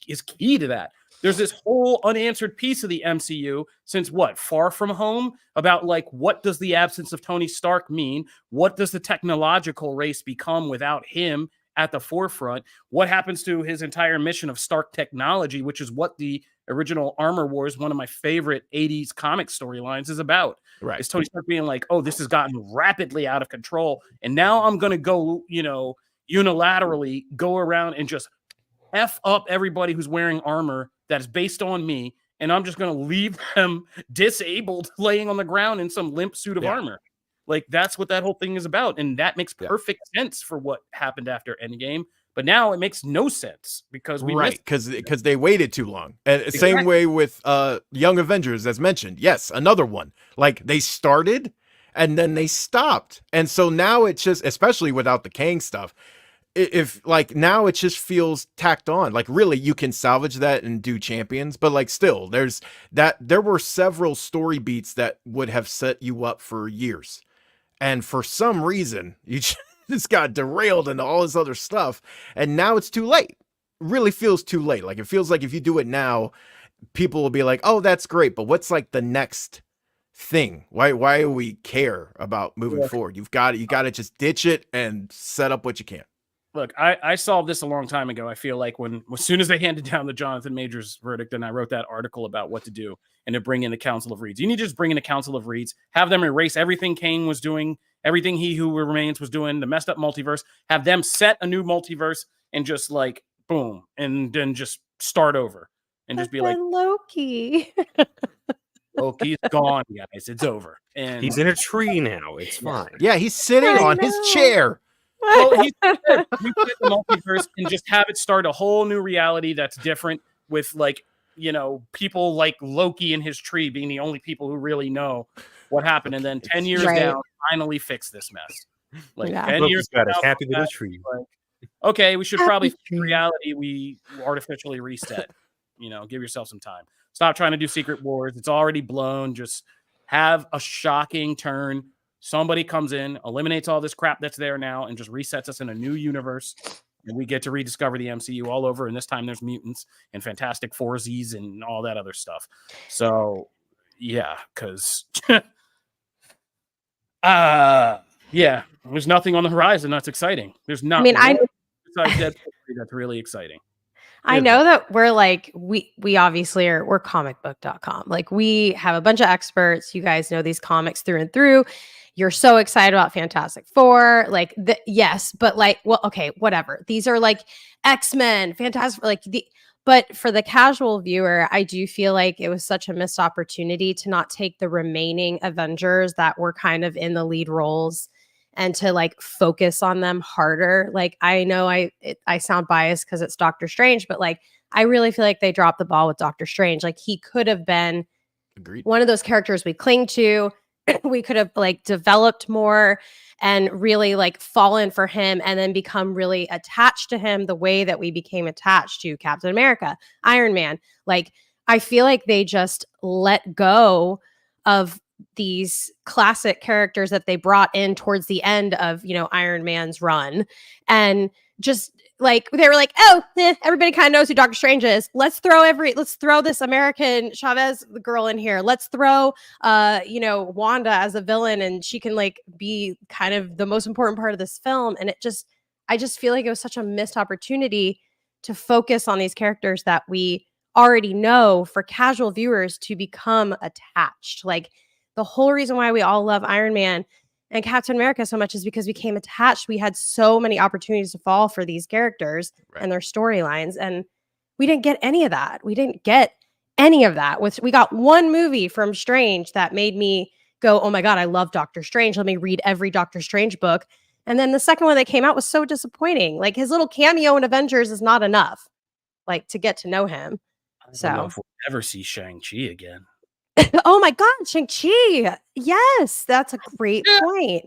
[SPEAKER 1] is key to that. There's this whole unanswered piece of the MCU since Far From Home, about like, what does the absence of Tony Stark mean? What does the technological race become without him at the forefront? What happens to his entire mission of Stark technology, which is what the original Armor Wars, one of my favorite 80s comic storylines, is about.
[SPEAKER 2] Right.
[SPEAKER 1] It's Tony Stark being like, oh, this has gotten rapidly out of control, and now I'm going to go, unilaterally go around and just F up everybody who's wearing armor that is based on me, and I'm just going to leave them disabled, laying on the ground in some limp suit of armor. Like, that's what that whole thing is about, and that makes perfect sense for what happened after Endgame. But now it makes no sense because
[SPEAKER 2] because they waited too long. And same way with Young Avengers, as mentioned. Yes, another one. Like, they started and then they stopped, and so now it's just, especially without the Kang stuff, if like now it just feels tacked on. Like, really, you can salvage that and do Champions, but like, still there were several story beats that would have set you up for years, and for some reason you just got derailed into all this other stuff, and now it's too late. It really feels too late. Like, it feels like if you do it now, people will be like, oh, that's great, but what's like the next thing? Why do we care about moving forward? You got to just ditch it and set up what you can.
[SPEAKER 1] Look, I solved this a long time ago. I feel like as soon as they handed down the Jonathan Majors verdict, and I wrote that article about what to do and to bring in the Council of Reeds. You need to just bring in the Council of Reeds, have them erase everything Kane was doing, everything He Who Remains was doing, the messed up multiverse, have them set a new multiverse and just like, boom, and then just start over and just be like,
[SPEAKER 3] Loki.
[SPEAKER 1] Loki's gone, guys. It's over. And
[SPEAKER 4] he's in a tree now. It's fine.
[SPEAKER 2] Yeah, he's sitting on his chair.
[SPEAKER 1] Well, he said the multiverse and just have it start a whole new reality that's different with like people like Loki and his tree being the only people who really know what happened. And then 10 years
[SPEAKER 3] Right.
[SPEAKER 1] down, finally fix this mess. Like
[SPEAKER 3] Yeah.
[SPEAKER 1] 10
[SPEAKER 4] Look
[SPEAKER 1] years
[SPEAKER 4] who's got
[SPEAKER 1] from
[SPEAKER 4] his
[SPEAKER 1] now,
[SPEAKER 4] happy
[SPEAKER 1] come
[SPEAKER 4] little
[SPEAKER 1] back,
[SPEAKER 4] tree.
[SPEAKER 1] like, okay, we should
[SPEAKER 3] Happy
[SPEAKER 1] probably fix
[SPEAKER 3] tree.
[SPEAKER 1] reality. We artificially reset. Give yourself some time. Stop trying to do Secret Wars. It's already blown. Just have a shocking turn. Somebody comes in, eliminates all this crap that's there now, and just resets us in a new universe. And we get to rediscover the MCU all over. And this time there's mutants and Fantastic Foursies and all that other stuff. So, yeah, because yeah, there's nothing on the horizon that's exciting. There's not.
[SPEAKER 3] I mean,
[SPEAKER 1] besides Deadpool 3 that's really exciting.
[SPEAKER 3] I know that we're like, we obviously we're comicbook.com. Like, we have a bunch of experts. You guys know these comics through and through. You're so excited about Fantastic Four. Like, yes, but like, well, okay, whatever. These are like X-Men, Fantastic, but for the casual viewer, I do feel like it was such a missed opportunity to not take the remaining Avengers that were kind of in the lead roles and to like focus on them harder. Like, I know I sound biased because it's Doctor Strange, but like, I really feel like they dropped the ball with Doctor Strange. Like, he could have been one of those characters we cling to. We could have like developed more and really like fallen for him and then become really attached to him the way that we became attached to Captain America, Iron Man. Like, I feel like they just let go of these classic characters that they brought in towards the end of, Iron Man's run, and just like they were like, oh, everybody kind of knows who Doctor Strange is. Let's throw this American Chavez girl in here. Let's throw Wanda as a villain, and she can like be kind of the most important part of this film. And I just feel like it was such a missed opportunity to focus on these characters that we already know for casual viewers to become attached. Like, the whole reason why we all love Iron Man and Captain America so much is because we became attached. We had so many opportunities to fall for these characters and their storylines, and we didn't get any of that. We got one movie from Strange that made me go, oh my God, I love Doctor Strange. Let me read every Doctor Strange book. And then the second one that came out was so disappointing. Like, his little cameo in Avengers is not enough, like, to get to know him.
[SPEAKER 1] I don't know if we'll ever see Shang-Chi again.
[SPEAKER 3] Oh my God, Shang-Chi. Yes, that's a great point.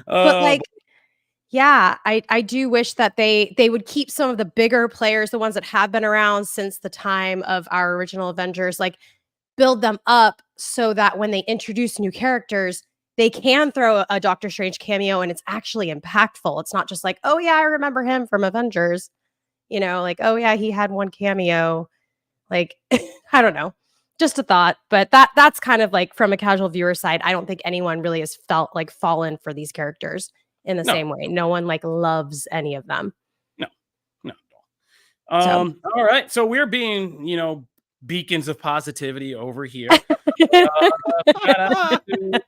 [SPEAKER 3] But like, yeah, I do wish that they would keep some of the bigger players, the ones that have been around since the time of our original Avengers, like build them up so that when they introduce new characters, they can throw a Doctor Strange cameo and it's actually impactful. It's not just like, oh yeah, I remember him from Avengers. Like, oh yeah, he had one cameo. Like, I don't know. Just a thought, but that's kind of like from a casual viewer side. I don't think anyone really has felt like fallen for these characters in the same way. No one like loves any of them.
[SPEAKER 1] No. All right. So we're being, beacons of positivity over here. To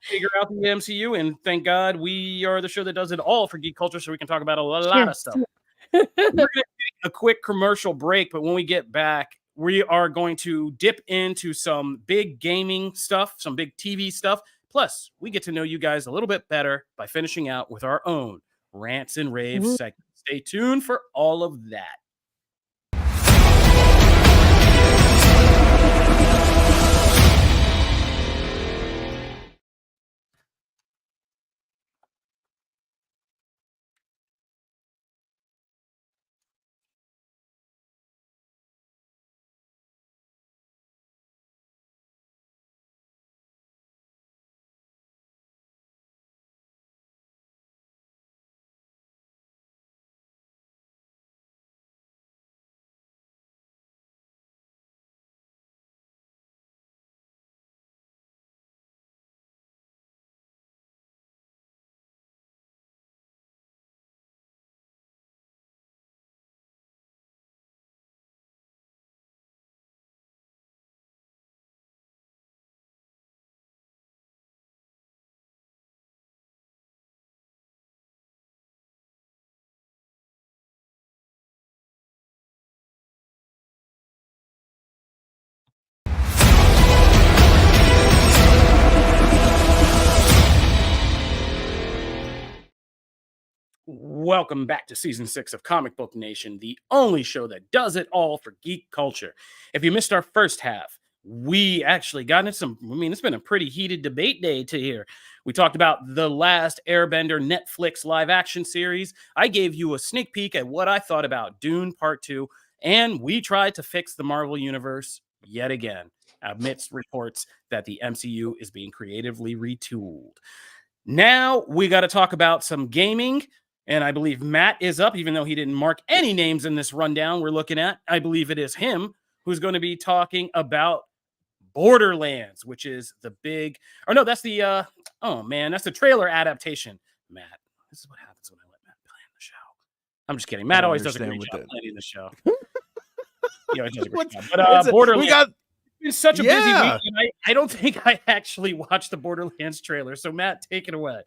[SPEAKER 1] figure out the MCU, and thank God we are the show that does it all for geek culture, so we can talk about a lot of stuff. We're going to take a quick commercial break, but when we get back, we are going to dip into some big gaming stuff, some big TV stuff. Plus, we get to know you guys a little bit better by finishing out with our own rants and raves segment. Stay tuned for all of that. Welcome back to season 6 of Comic Book Nation, the only show that does it all for geek culture. If you missed our first half, we actually got into some, it's been a pretty heated debate day to here. We talked about The Last Airbender Netflix live action series. I gave you a sneak peek at what I thought about Dune Part 2, and we tried to fix the Marvel Universe yet again, amidst reports that the MCU is being creatively retooled. Now we got to talk about some gaming. And I believe Matt is up, even though he didn't mark any names in this rundown we're looking at. I believe it is him who's going to be talking about Borderlands, which is the big, or no, that's the, that's the trailer adaptation. Matt, this is what happens when I let Matt play in the show. I'm just kidding. Matt always does a great job playing the show. He always does a great job. But Borderlands, it's such a busy week, and I don't think I actually watched the Borderlands trailer. So Matt, take it away.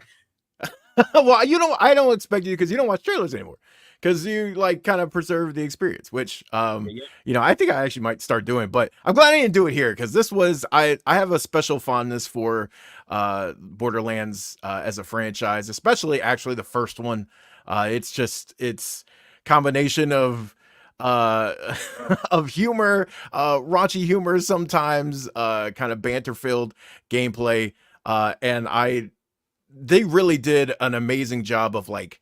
[SPEAKER 2] Well, I don't expect you because you don't watch trailers anymore because you like kind of preserve the experience, which, I think I actually might start doing, but I'm glad I didn't do it here because this was, I have a special fondness for Borderlands as a franchise, especially actually the first one. It's combination of of humor, raunchy humor, sometimes kind of banter filled gameplay. And they really did an amazing job of like,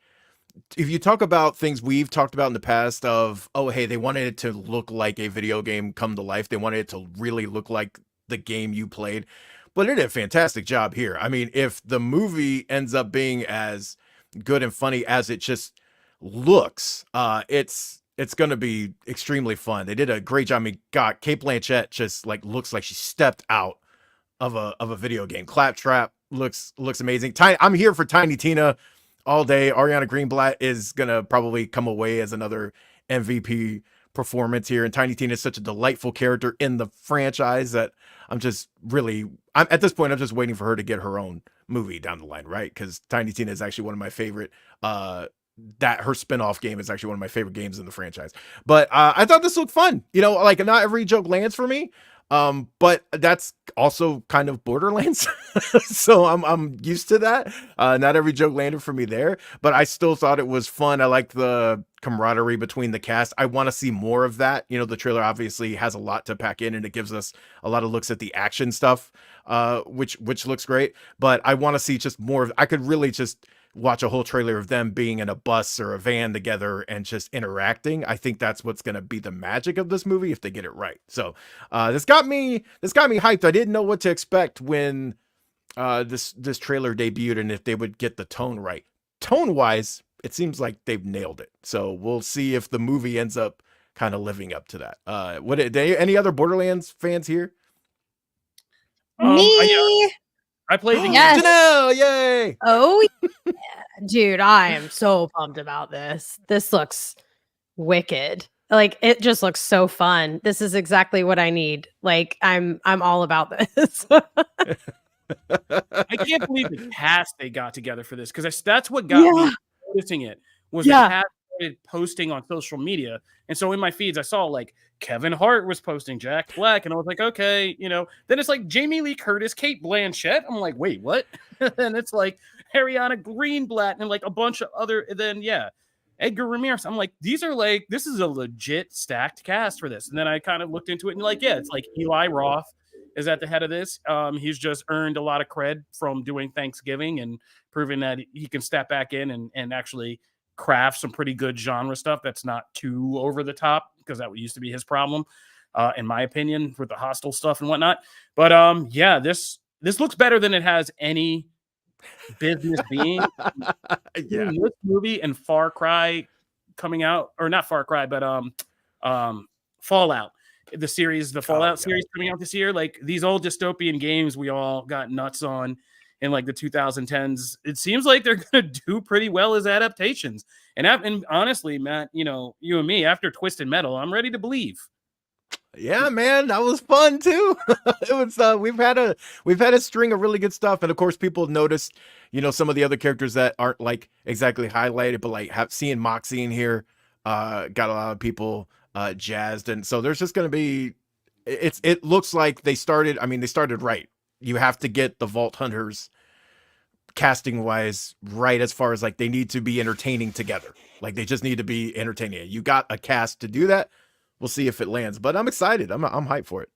[SPEAKER 2] if you talk about things we've talked about in the past of, oh, hey, they wanted it to look like a video game come to life. They wanted it to really look like the game you played, but it did a fantastic job here. I mean, if the movie ends up being as good and funny as it just looks, it's going to be extremely fun. They did a great job. I mean, God, Cate Blanchett just like looks like she stepped out of a video game. Claptrap looks amazing. I'm here for Tiny Tina all day. Ariana Greenblatt is gonna probably come away as another MVP performance here, and Tiny Tina is such a delightful character in the franchise that I'm at this point I'm just waiting for her to get her own movie down the line, right? Because Tiny Tina is actually one of my favorite. That her spin-off game is actually one of my favorite games in the franchise. But I thought this looked fun. Like not every joke lands for me. But that's also kind of Borderlands. So I'm used to that. Not every joke landed for me there, but I still thought it was fun. I like the camaraderie between the cast. I want to see more of that. The trailer obviously has a lot to pack in and it gives us a lot of looks at the action stuff, which looks great, but I want to see just more of, I could really just watch a whole trailer of them being in a bus or a van together and just interacting. I think that's what's going to be the magic of this movie if they get it right. So this got me hyped. I didn't know what to expect when this trailer debuted and if they would get the tone right. Tone wise, it seems like they've nailed it. So we'll see if the movie ends up kind of living up to that. Any other Borderlands fans here?
[SPEAKER 3] Me.
[SPEAKER 1] I played the game.
[SPEAKER 2] Janelle, yay!
[SPEAKER 3] Oh, yeah. Dude, I am so pumped about this. This looks wicked. Like it just looks so fun. This is exactly what I need. Like I'm all about this.
[SPEAKER 1] I can't believe the cast they got together for this because that's what got me noticing it. Was the cast started posting on social media, and so in my feeds I saw like Kevin Hart was posting Jack Black, and I was like, okay, Then it's like Jamie Lee Curtis, Cate Blanchett. I'm like, wait, what? And it's like Ariana Greenblatt and like a bunch of other. Then Edgar Ramirez. I'm like, this is a legit stacked cast for this. And then I kind of looked into it and it's like Eli Roth is at the head of this. He's just earned a lot of cred from doing Thanksgiving and proving that he can step back in and actually craft some pretty good genre stuff that's not too over the top, because that used to be his problem, in my opinion, with the Hostile stuff and whatnot. But this looks better than it has any business being. This movie and Far Cry coming out, or not Far Cry, but Fallout, the series, the Fallout series coming out this year. Like these old dystopian games we all got nuts on in like the 2010s, it seems like they're going to do pretty well as adaptations. And honestly, Matt, you and me, after Twisted Metal, I'm ready to believe.
[SPEAKER 2] Yeah, man, that was fun too. It was we've had a string of really good stuff, and of course people noticed, some of the other characters that aren't like exactly highlighted, but like seeing Moxie in here got a lot of people jazzed, and so there's just going to be, it looks like they started right. You have to get the Vault Hunters casting wise right as far as like they need to be entertaining together. Like they just need to be entertaining. You got a cast to do that. We'll see if it lands, but I'm excited. I'm hyped for it.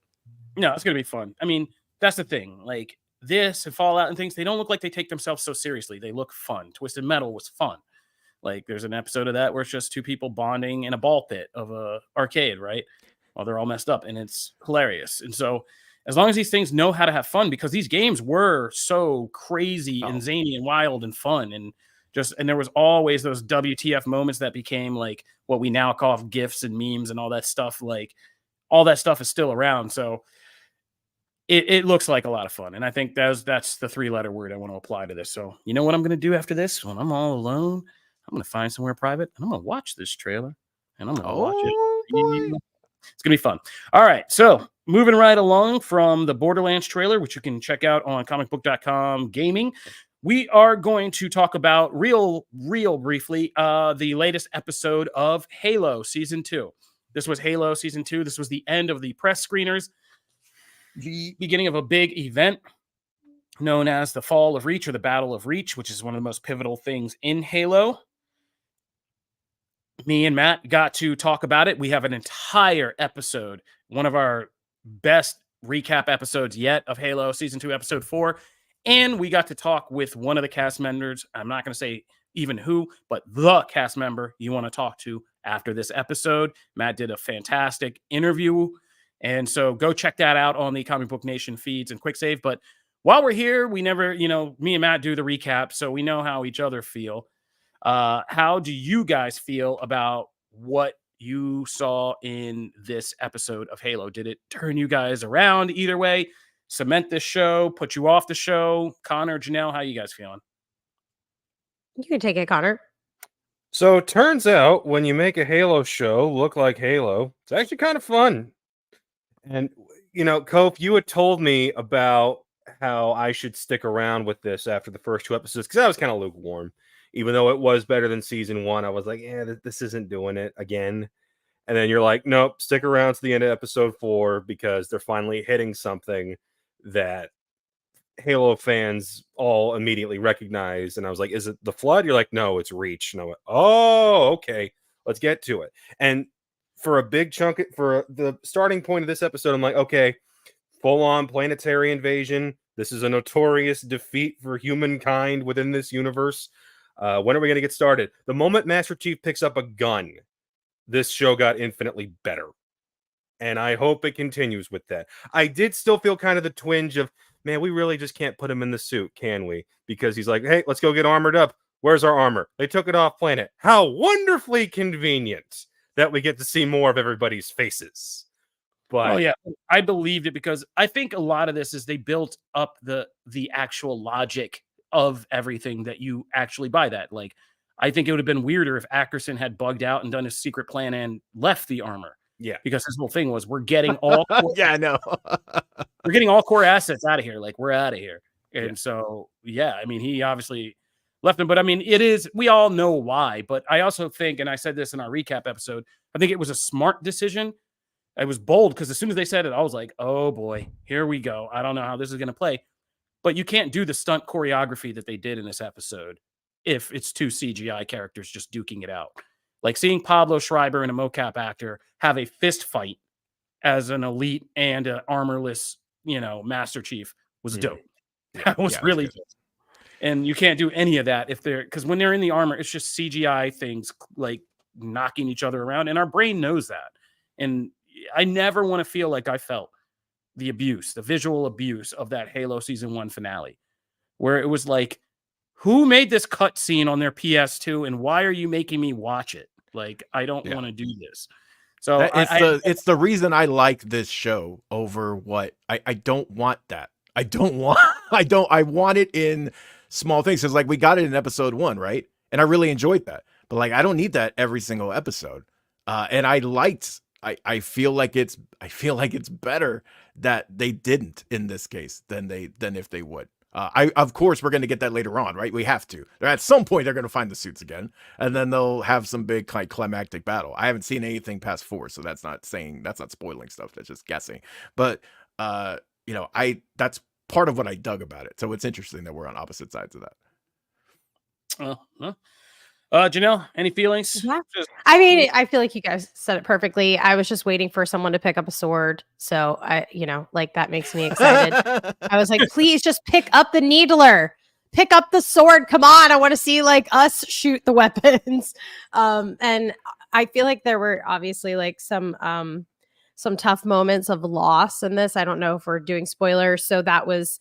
[SPEAKER 1] No, it's gonna be fun. I mean, that's the thing. Like this and Fallout and things, they don't look like they take themselves so seriously. They look fun. Twisted Metal was fun. Like there's an episode of that where it's just two people bonding in a ball pit of a arcade, right? While they're all messed up, and it's hilarious. And so, as long as these things know how to have fun, because these games were so crazy and zany and wild and fun, and there was always those WTF moments that became like what we now call GIFs and memes and all that stuff. Like all that stuff is still around. So it looks like a lot of fun. And I think that's the 3-letter word I want to apply to this. So you know what I'm going to do after this? When I'm all alone, I'm going to find somewhere private and I'm going to watch this trailer and I'm going to watch it.
[SPEAKER 2] Boy.
[SPEAKER 1] It's going to be fun. All right. So moving right along from the Borderlands trailer, which you can check out on comicbook.com gaming, we are going to talk about real briefly the latest episode of Halo Season 2. This was Halo Season 2. This was the end of the press screeners, the beginning of a big event known as the Fall of Reach or the Battle of Reach, which is one of the most pivotal things in Halo. Me and Matt got to talk about it. We have an entire episode, one of our best recap episodes yet of Halo Season 2, Episode 4. And we got to talk with one of the cast members. I'm not going to say even who, but the cast member you want to talk to after this episode. Matt did a fantastic interview. And so go check that out on the Comic Book Nation feeds and Quick Save. But while we're here, we never, me and Matt do the recap, so we know how each other feel. How do you guys feel about what you saw in this episode of Halo? Did it turn you guys around either way? Cement this show? Put you off the show? Connor, Janelle, how you guys feeling?
[SPEAKER 3] You can take it, Connor.
[SPEAKER 4] So it turns out when you make a Halo show look like Halo, it's actually kind of fun. And, Cope, you had told me about how I should stick around with this after the first 2 episodes, because I was kind of lukewarm. Even though it was better than season 1, I was like, yeah, this isn't doing it again. And then you're like, nope, stick around to the end of episode 4 because they're finally hitting something that Halo fans all immediately recognize. And I was like, is it the Flood? You're like, no, it's Reach. And I went, oh, okay, let's get to it. And for a big chunk, for the starting point of this episode, I'm like, okay, full-on planetary invasion. This is a notorious defeat for humankind within this universe. When are we going to get started? The moment Master Chief picks up a gun, this show got infinitely better. And I hope it continues with that. I did still feel kind of the twinge of, man, we really just can't put him in the suit, can we? Because he's like, hey, let's go get armored up. Where's our armor? They took it off planet. How wonderfully convenient that we get to see more of everybody's faces. But
[SPEAKER 1] oh yeah, I believed it because I think a lot of this is they built up the actual logic of everything that you actually buy that. Like, I think it would have been weirder if Ackerson had bugged out and done his secret plan and left the armor.
[SPEAKER 4] Yeah.
[SPEAKER 1] Because his whole thing was we're getting all
[SPEAKER 2] yeah, I know.
[SPEAKER 1] we're getting all core assets out of here. Like, we're out of here. And so, yeah, I mean, he obviously left him. But I mean, we all know why. But I also think, and I said this in our recap episode, I think it was a smart decision. It was bold because as soon as they said it, I was like, oh boy, here we go. I don't know how this is going to play. But you can't do the stunt choreography that they did in this episode if it's 2 CGI characters just duking it out. Like seeing Pablo Schreiber and a mocap actor have a fist fight as an elite and an armorless, Master Chief was dope. That was really good. And you can't do any of that because when they're in the armor, it's just CGI things like knocking each other around. And our brain knows that. And I never want to feel like I felt the visual abuse of that Halo Season 1 finale, where it was like, who made this cut scene on their PS2 and why are you making me watch it? Like, I don't want to do this. So
[SPEAKER 2] it's the reason I like this show over what I don't want that. I want it in small things. Cause like we got it in episode 1, right? And I really enjoyed that, but like, I don't need that every single episode. And I feel like it's better that they didn't in this case than if they would. Of course we're going to get that later on, right? We have to. At some point they're going to find the suits again, and then they'll have some big climactic battle. I haven't seen anything past 4, so that's not spoiling stuff. That's just guessing. But that's part of what I dug about it. So it's interesting that we're on opposite sides of that.
[SPEAKER 1] Janelle, any feelings?
[SPEAKER 3] Yeah.
[SPEAKER 1] Just-
[SPEAKER 3] I mean, I feel like you guys said it perfectly. I was just waiting for someone to pick up a sword. So like that makes me excited. I was like, please just pick up the needler. Pick up the sword. Come on. I want to see like us shoot the weapons. And I feel like there were obviously like some tough moments of loss in this. I don't know if we're doing spoilers. So that was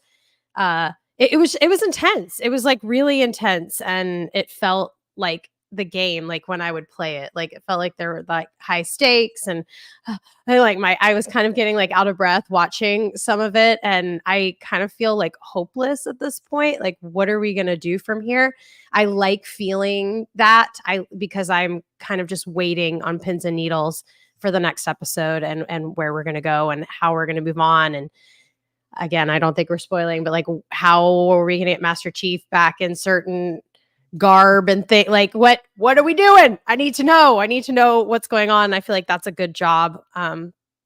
[SPEAKER 3] it was intense. It was like really intense, and it felt like the game, like when I would play it, like it felt like there were like high stakes, and I was kind of getting like out of breath watching some of it, and I kind of feel like hopeless at this point. Like, what are we gonna do from here? I like feeling that because I'm kind of just waiting on pins and needles for the next episode and where we're gonna go and how we're gonna move on. And again, I don't think we're spoiling, but like, how are we gonna get Master Chief back in certain garb and thing? Like, what are we doing? I need to know what's going on. I feel like that's a good job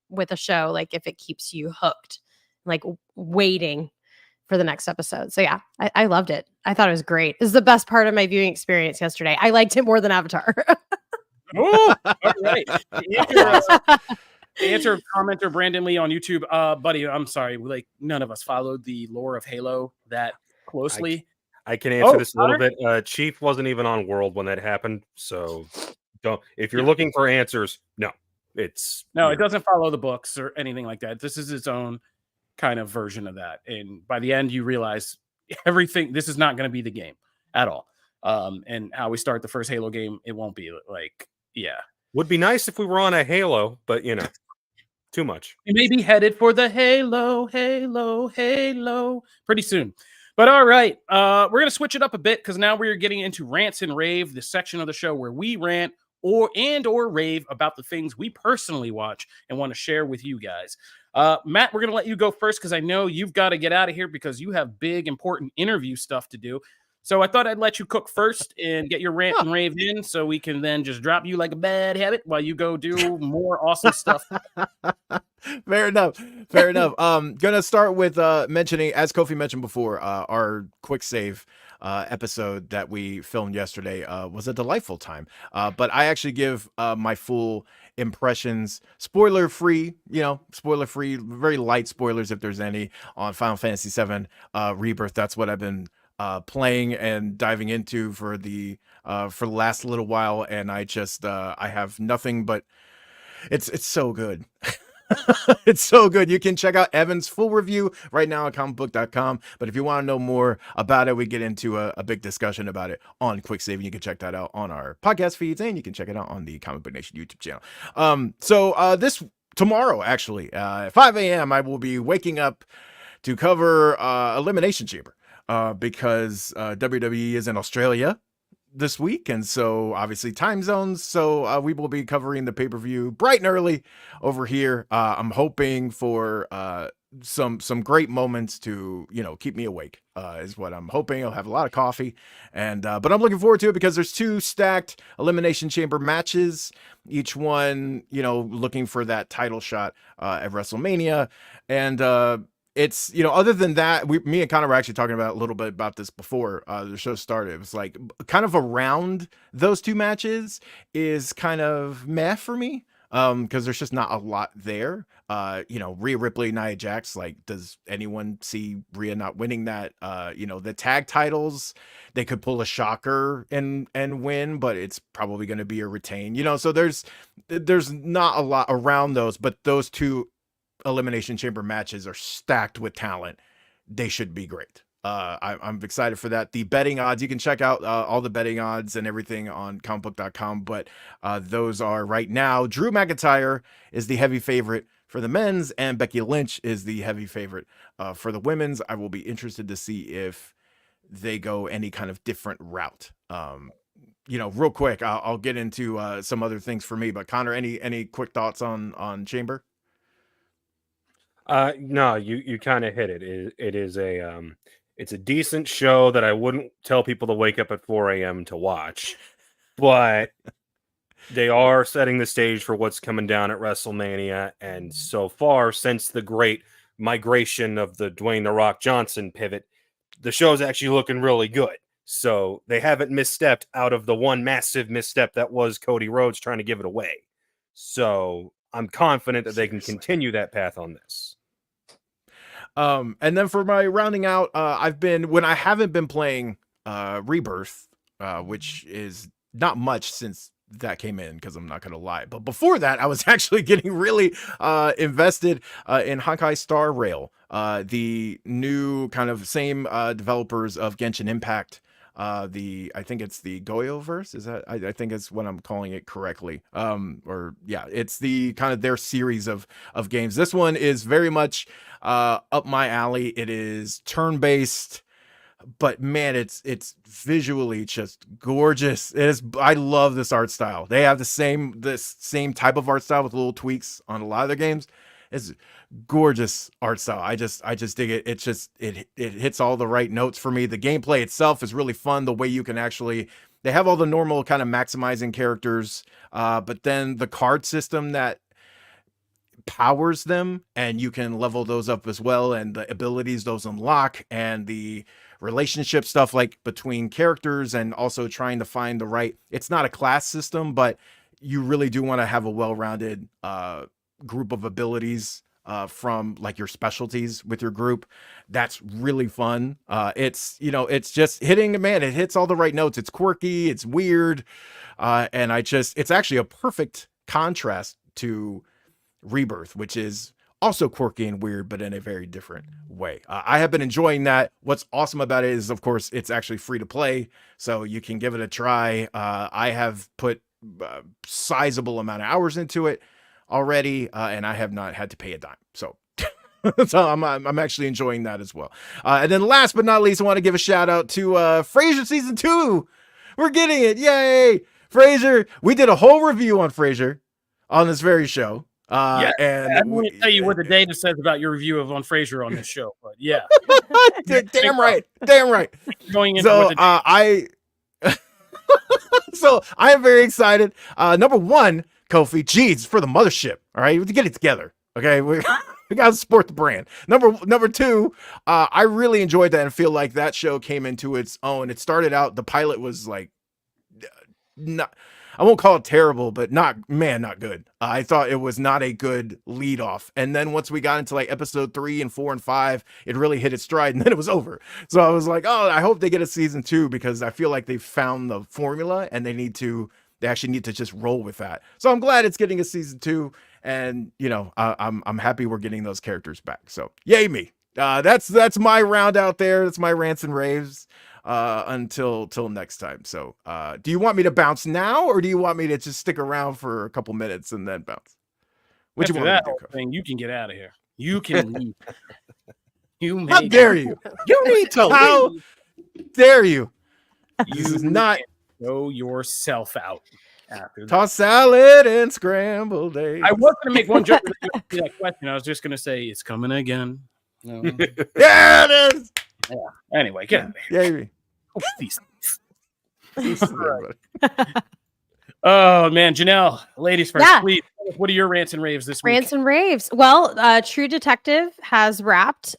[SPEAKER 3] with a show, like if it keeps you hooked, like waiting for the next episode. So yeah, I loved it. I thought it was great. This is the best part of my viewing experience yesterday. I liked it more than Avatar.
[SPEAKER 1] Oh, all right. The answer of commenter Brandon Lee on YouTube, buddy, I'm sorry, like none of us followed the lore of Halo that closely.
[SPEAKER 4] I can answer this a little bit. Chief wasn't even on World when that happened, so don't. If you're looking for answers, no, it
[SPEAKER 1] doesn't follow the books or anything like that. This is its own kind of version of that, and by the end, you realize everything. This is not going to be the game at all. And how we start the first Halo game, it won't be like,
[SPEAKER 4] would be nice if we were on a Halo, but too much.
[SPEAKER 1] We may be headed for the Halo pretty soon. But all right, we're going to switch it up a bit because now we're getting into Rants and Rave, the section of the show where we rant or rave about the things we personally watch and want to share with you guys. Matt, we're going to let you go first because I know you've got to get out of here because you have big, important interview stuff to do. So I thought I'd let you cook first and get your rant and rave in so we can then just drop you like a bad habit while you go do more awesome stuff.
[SPEAKER 2] Fair enough. Gonna start with mentioning, as Kofi mentioned before, our quick save episode that we filmed yesterday was a delightful time. But I actually give my full impressions, spoiler free, very light spoilers if there's any, on Final Fantasy VII Rebirth. That's what I've been playing and diving into for the last little while, and I have nothing but it's so good. It's so good. You can check out Evan's full review right now at Comicbook.com. But if you want to know more about it, we get into a big discussion about it on Quick Save, and you can check that out on our podcast feeds, and you can check it out on the Comic Book Nation YouTube channel. So this tomorrow, actually, at 5 a.m., I will be waking up to cover Elimination Chamber. Because WWE is in Australia this week, and so obviously time zones. So we will be covering the pay-per-view bright and early over here. I'm hoping for some great moments to keep me awake. Is what I'm hoping. I'll have a lot of coffee, and but I'm looking forward to it because there's 2 stacked Elimination Chamber matches, each one looking for that title shot at WrestleMania, and it's, other than that, me and Connor were actually talking about a little bit about this before the show started. It was like kind of around those 2 matches is kind of meh for me. Because there's just not a lot there. Rhea Ripley, Nia Jax, like, does anyone see Rhea not winning that? The tag titles, they could pull a shocker and win, but it's probably going to be a retain. So there's not a lot around those, but those 2 Elimination Chamber matches are stacked with talent. They should be great. I'm excited for that. The betting odds, you can check out all the betting odds and everything on Comicbook.com, but those are right now. Drew McIntyre is the heavy favorite for the men's, and Becky Lynch is the heavy favorite for the women's. I will be interested to see if they go any kind of different route. Real quick, I'll get into some other things for me, but Connor, any quick thoughts on Chamber?
[SPEAKER 4] No, you kind of hit it. It is it's a decent show that I wouldn't tell people to wake up at 4 a.m. to watch, but they are setting the stage for what's coming down at WrestleMania. And so far, since the great migration of the Dwayne "The Rock" Johnson pivot, the show's actually looking really good. So they haven't misstepped out of the one massive misstep that was Cody Rhodes trying to give it away. So I'm confident that they can continue that path on this.
[SPEAKER 2] And then for my rounding out, when I haven't been playing Rebirth, which is not much since that came in, because I'm not gonna lie, but before that I was actually getting really invested in Honkai Star Rail, the new kind of same developers of Genshin Impact. I think it's the Goyoverse. Is that I think it's what I'm calling it correctly. It's the kind of their series of games. This one is very much up my alley. It is turn-based, but man, it's visually just gorgeous. I love this art style. They have this same type of art style with little tweaks on a lot of their games. It's gorgeous art style. I just dig it. It's just it hits all the right notes for me. The gameplay itself is really fun. The way you can they have all the normal kind of maximizing characters, but then the card system that powers them, and you can level those up as well, and the abilities those unlock, and the relationship stuff like between characters, and also trying to find the right, it's not a class system, but you really do want to have a well-rounded group of abilities from like your specialties with your group. That's really fun. It's just hitting, man, it hits all the right notes. It's quirky, it's weird, and it's actually a perfect contrast to Rebirth, which is also quirky and weird, but in a very different way. I have been enjoying that. What's awesome about it is, of course, it's actually free to play, so you can give it a try. I have put sizable amount of hours into it already, and I have not had to pay a dime. So, so I'm actually enjoying that as well. And then last but not least, I want to give a shout out to Frasier season 2. We're getting it, yay! Frasier. We did a whole review on Frasier on this very show.
[SPEAKER 1] And I'm going to tell you what the data says about your review of on Frasier on this show, but yeah.
[SPEAKER 2] damn right.
[SPEAKER 1] Going into
[SPEAKER 2] so so I am very excited. Number one, Kofi, geez, for the mothership. All right, we have to get it together. Okay, we gotta support the brand. Number two, I really enjoyed that and feel like that show came into its own. It started out, the pilot was like, not, I won't call it terrible, but not good. I thought it was not a good lead off. And then once we got into like episode 3 and 4 and 5, it really hit its stride, and then it was over. So I was like, oh, I hope they get a season 2, because I feel like they've found the formula, and they actually need to just roll with that. So I'm glad it's getting a season 2, and I'm happy we're getting those characters back. So yay me. That's my round out there. That's my rants and raves. Until next time. So do you want me to bounce now, or do you want me to just stick around for a couple minutes and then bounce? What you want me to do,
[SPEAKER 1] thing, you can get out of here. You can leave.
[SPEAKER 2] How dare you?
[SPEAKER 1] You need to
[SPEAKER 2] How
[SPEAKER 1] leave.
[SPEAKER 2] Dare you?
[SPEAKER 1] You
[SPEAKER 2] is not
[SPEAKER 1] throw yourself out.
[SPEAKER 2] Toss salad and scrambled eggs.
[SPEAKER 1] I was going to make one joke to that question. I was just going to say it's coming again. No.
[SPEAKER 2] Yeah, it is.
[SPEAKER 1] Yeah. Anyway, get out of here.
[SPEAKER 2] Yeah.
[SPEAKER 1] Oh man, Janelle, ladies first, please. What are your rants and raves this week?
[SPEAKER 3] Rants and raves. Well, True Detective has wrapped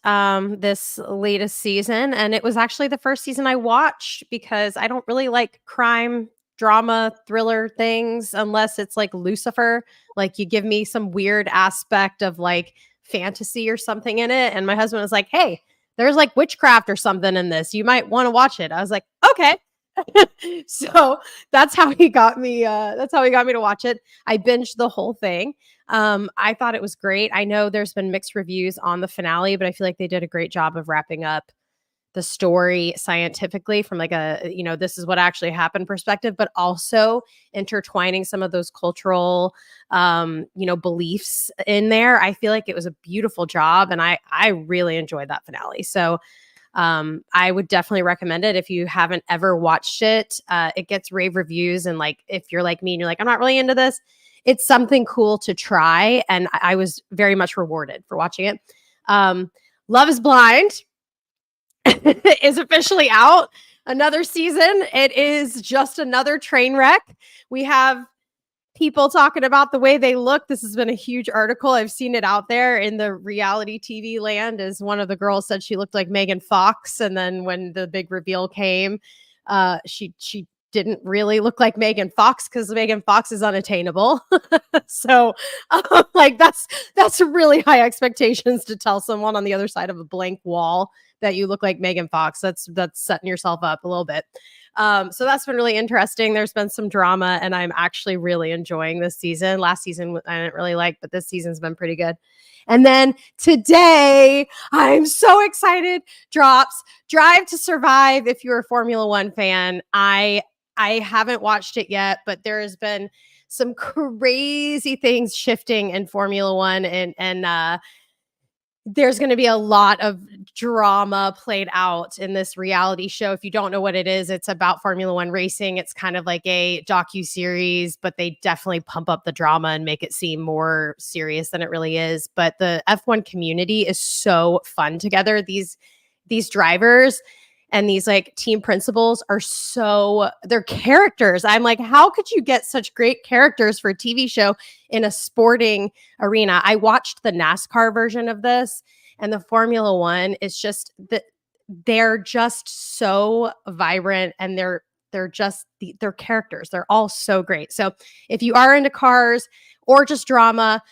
[SPEAKER 3] this latest season, and it was actually the first season I watched, because I don't really like crime, drama, thriller things unless it's like Lucifer. Like, you give me some weird aspect of like fantasy or something in it, and my husband was like, "Hey, there's like witchcraft or something in this. You might want to watch it." I was like, okay. So that's how he got me. That's how he got me to watch it. I binged the whole thing. I thought it was great. I know there's been mixed reviews on the finale, but I feel like they did a great job of wrapping up the story scientifically from like a, this is what actually happened perspective, but also intertwining some of those cultural, beliefs in there. I feel like it was a beautiful job, and I really enjoyed that finale. So I would definitely recommend it if you haven't ever watched it. It gets rave reviews, and like, if you're like me and you're like, I'm not really into this, it's something cool to try. And I was very much rewarded for watching it. Love is Blind is officially out. Another season. It is just another train wreck. We have people talking about the way they look. This has been a huge article. I've seen it out there in the reality TV land, as one of the girls said she looked like Megan Fox. And then when the big reveal came, She didn't really look like Megan Fox because Megan Fox is unattainable. So like that's really high expectations to tell someone on the other side of a blank wall that you look like Megan Fox. That's setting yourself up a little bit. So that's been really interesting. There's been some drama, and I'm actually really enjoying this season. Last season I didn't really like, but this season's been pretty good. And then today, I'm so excited, drops Drive to Survive. If you're a Formula One fan, I haven't watched it yet, but there has been some crazy things shifting in Formula One, and there's going to be a lot of drama played out in this reality show. If you don't know what it is, it's about Formula One racing. It's kind of like a docu-series, but they definitely pump up the drama and make it seem more serious than it really is. But the F1 community is so fun together. These drivers and these like team principals are they're characters. I'm like, how could you get such great characters for a TV show in a sporting arena? I watched the NASCAR version of this, and the Formula One is just that they're just so vibrant, and they're characters. They're all so great. So if you are into cars or just drama,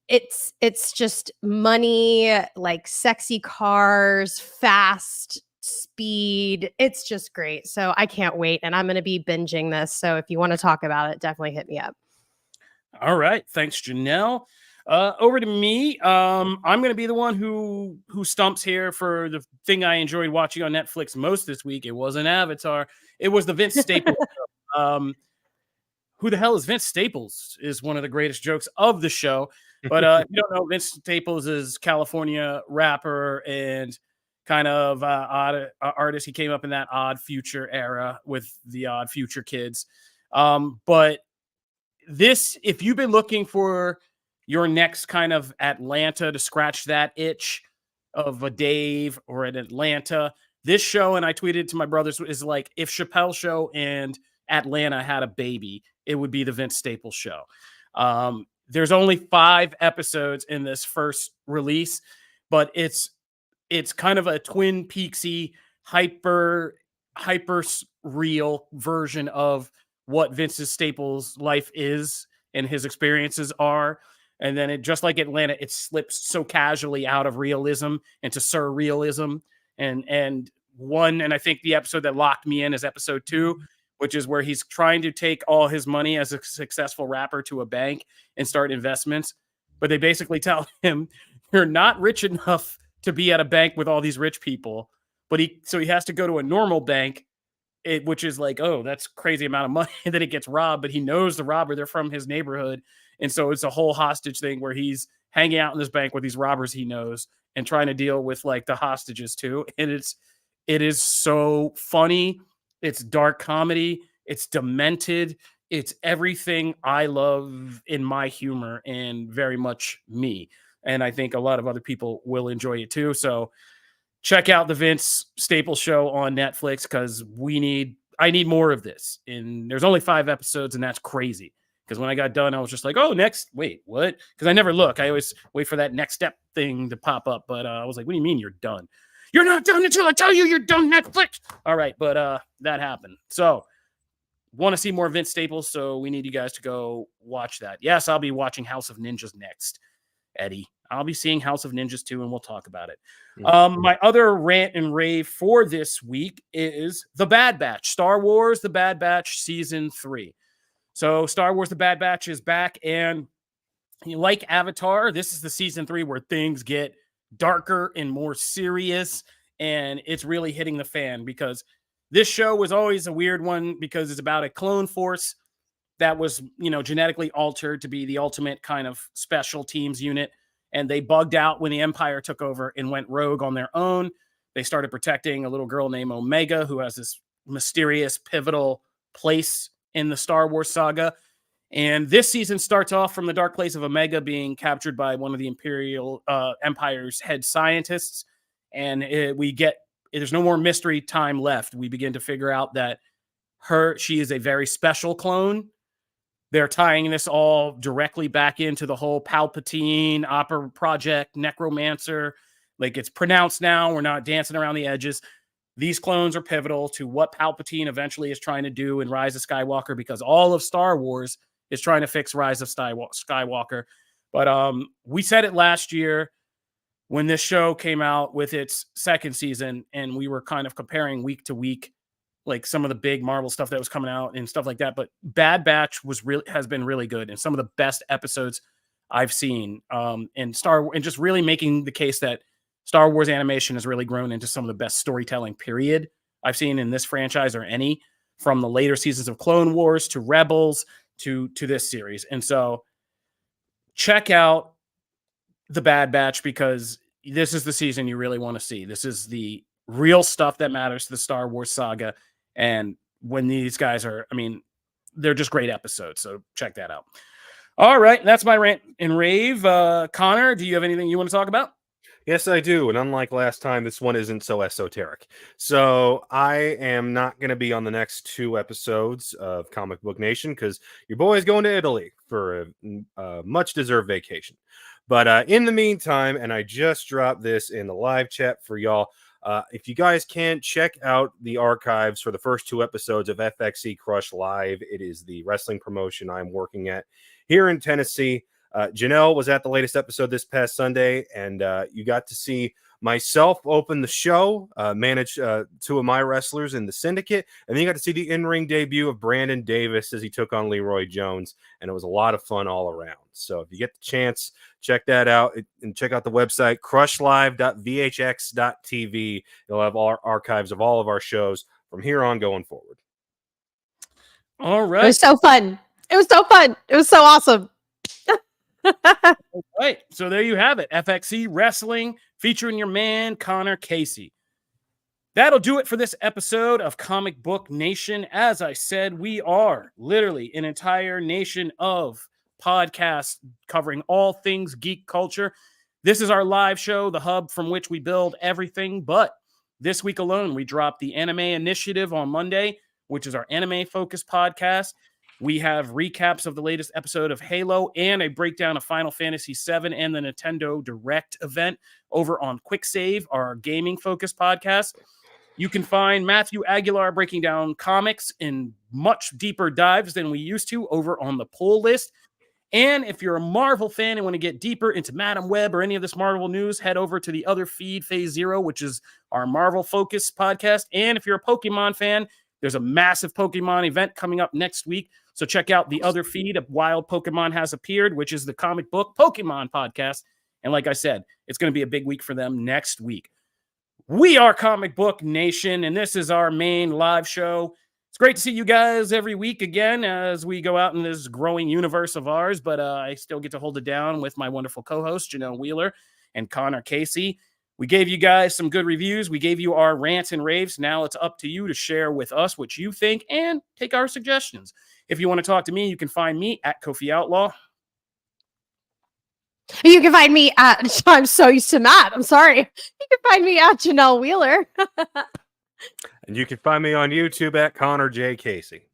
[SPEAKER 3] it's just money, like sexy cars, fast speed. It's just great. So I can't wait, and I'm going to be binging this. So if you want to talk about it, definitely hit me up.
[SPEAKER 1] All right, thanks, Janelle. Over to me. I'm going to be the one who stumps here for the thing I enjoyed watching on Netflix most this week. It wasn't Avatar. It was the Vince Staples show. Who the hell is Vince Staples is one of the greatest jokes of the show. But if you don't know, Vince Staples is California rapper and kind of odd artist. He came up in that Odd Future era with the Odd Future kids. But this, if you've been looking for your next kind of Atlanta to scratch that itch of a Dave or an Atlanta, this show, and I tweeted to my brothers, is like if Chappelle Show and Atlanta had a baby, it would be the Vince Staples show. There's only 5 episodes in this first release, but it's kind of a Twin Peaksy hyper real version of what Vince Staples' life is and his experiences are. And then it, just like Atlanta, it slips so casually out of realism into surrealism. And I think the episode that locked me in is episode 2, which is where he's trying to take all his money as a successful rapper to a bank and start investments. But they basically tell him, you're not rich enough to be at a bank with all these rich people. But he has to go to a normal bank, which is like, oh, that's crazy amount of money. And then it gets robbed, but he knows the robber. They're from his neighborhood. And so it's a whole hostage thing where he's hanging out in this bank with these robbers he knows and trying to deal with like the hostages too. And it is so funny. It's dark comedy. It's demented. It's everything I love in my humor and very much me. And I think a lot of other people will enjoy it too. So check out the Vince Staples show on Netflix because I need more of this. And there's only 5 episodes, and that's crazy. Because when I got done, I was just like, oh, wait, what? Because I never look. I always wait for that next step thing to pop up. But I was like, what do you mean you're done? You're not done until I tell you you're done, Netflix. All right, but that happened. So want to see more Vince Staples, so we need you guys to go watch that. Yes, I'll be watching House of Ninjas next, Eddie. I'll be seeing House of Ninjas too, and we'll talk about it. My other rant and rave for this week is The Bad Batch, Star Wars The Bad Batch Season 3. So Star Wars The Bad Batch is back, and like Avatar, this is the Season 3 where things get darker and more serious, and it's really hitting the fan because this show was always a weird one because it's about a clone force that was, genetically altered to be the ultimate kind of special teams unit. And they bugged out when the Empire took over and went rogue on their own. They started protecting a little girl named Omega, who has this mysterious, pivotal place in the Star Wars saga. And this season starts off from the dark place of Omega being captured by one of the Imperial Empire's head scientists. And there's no more mystery time left. We begin to figure out that she is a very special clone. They're tying this all directly back into the whole Palpatine Opera Project, Necromancer. Like, it's pronounced now. We're not dancing around the edges. these clones are pivotal to what Palpatine eventually is trying to do in Rise of Skywalker, because all of Star Wars is trying to fix Rise of Skywalker. But we said it last year when this show came out with its second season, and we were kind of comparing week to week, like some of the big Marvel stuff that was coming out and stuff like that. But Bad Batch has been really good, and some of the best episodes I've seen. And just really making the case that Star Wars animation has really grown into some of the best storytelling period I've seen in this franchise, or any, from the later seasons of Clone Wars to Rebels to this series. And so check out the Bad Batch, because this is the season you really want to see. This is the real stuff that matters to the Star Wars saga. And when these guys are, they're just great episodes. So check that out. All right. That's my rant and rave. Connor, do you have anything you want to talk about?
[SPEAKER 4] Yes, I do. And unlike last time, this one isn't so esoteric. So I am not going to be on the next 2 episodes of Comic Book Nation because your boy is going to Italy for a much-deserved vacation. But in the meantime, and I just dropped this in the live chat for y'all, if you guys can, check out the archives for the first 2 episodes of FXE Crush Live. It is the wrestling promotion I'm working at here in Tennessee. Janelle was at the latest episode this past Sunday, and you got to see myself open the show, manage 2 of my wrestlers in the Syndicate, and then you got to see the in-ring debut of Brandon Davis as he took on Leroy Jones, and it was a lot of fun all around. So if you get the chance, check that out, and check out the website, crushlive.vhx.tv. You'll have all our archives of all of our shows from here on going forward.
[SPEAKER 1] All right.
[SPEAKER 3] It was so fun. It was so fun. It was so awesome.
[SPEAKER 1] All right, so there you have it. FXE Wrestling featuring your man, Connor Casey. That'll do it for this episode of Comic Book Nation. As I said, we are literally an entire nation of podcasts covering all things geek culture. This is our live show, the hub from which we build everything. But this week alone, we dropped the Anime Initiative on Monday, which is our anime-focused podcast. We have recaps of the latest episode of Halo and a breakdown of Final Fantasy VII and the Nintendo Direct event over on Quick Save, our gaming-focused podcast. You can find Matthew Aguilar breaking down comics in much deeper dives than we used to over on the Pull List. And if you're a Marvel fan and want to get deeper into Madam Web or any of this Marvel news, head over to the other feed, Phase Zero, which is our Marvel-focused podcast. And if you're a Pokemon fan, there's a massive Pokemon event coming up next week. So check out the other feed of Wild Pokemon Has Appeared, which is the comic book Pokemon podcast. And like I said, it's going to be a big week for them next week. We are Comic Book Nation, and this is our main live show. It's great to see you guys every week again as we go out in this growing universe of ours, but I still get to hold it down with my wonderful co-hosts, Janelle Wheeler and Connor Casey. We gave you guys some good reviews. We gave you our rants and raves. Now it's up to you to share with us what you think and take our suggestions. If you want to talk to me, you can find me at Kofi Outlaw.
[SPEAKER 3] You can find me at, I'm so used to Matt. I'm sorry. You can find me at Janelle Wheeler.
[SPEAKER 4] And you can find me on YouTube at Connor J. Casey.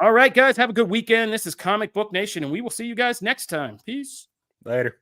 [SPEAKER 1] All right, guys, have a good weekend. This is Comic Book Nation, and we will see you guys next time. Peace.
[SPEAKER 4] Later.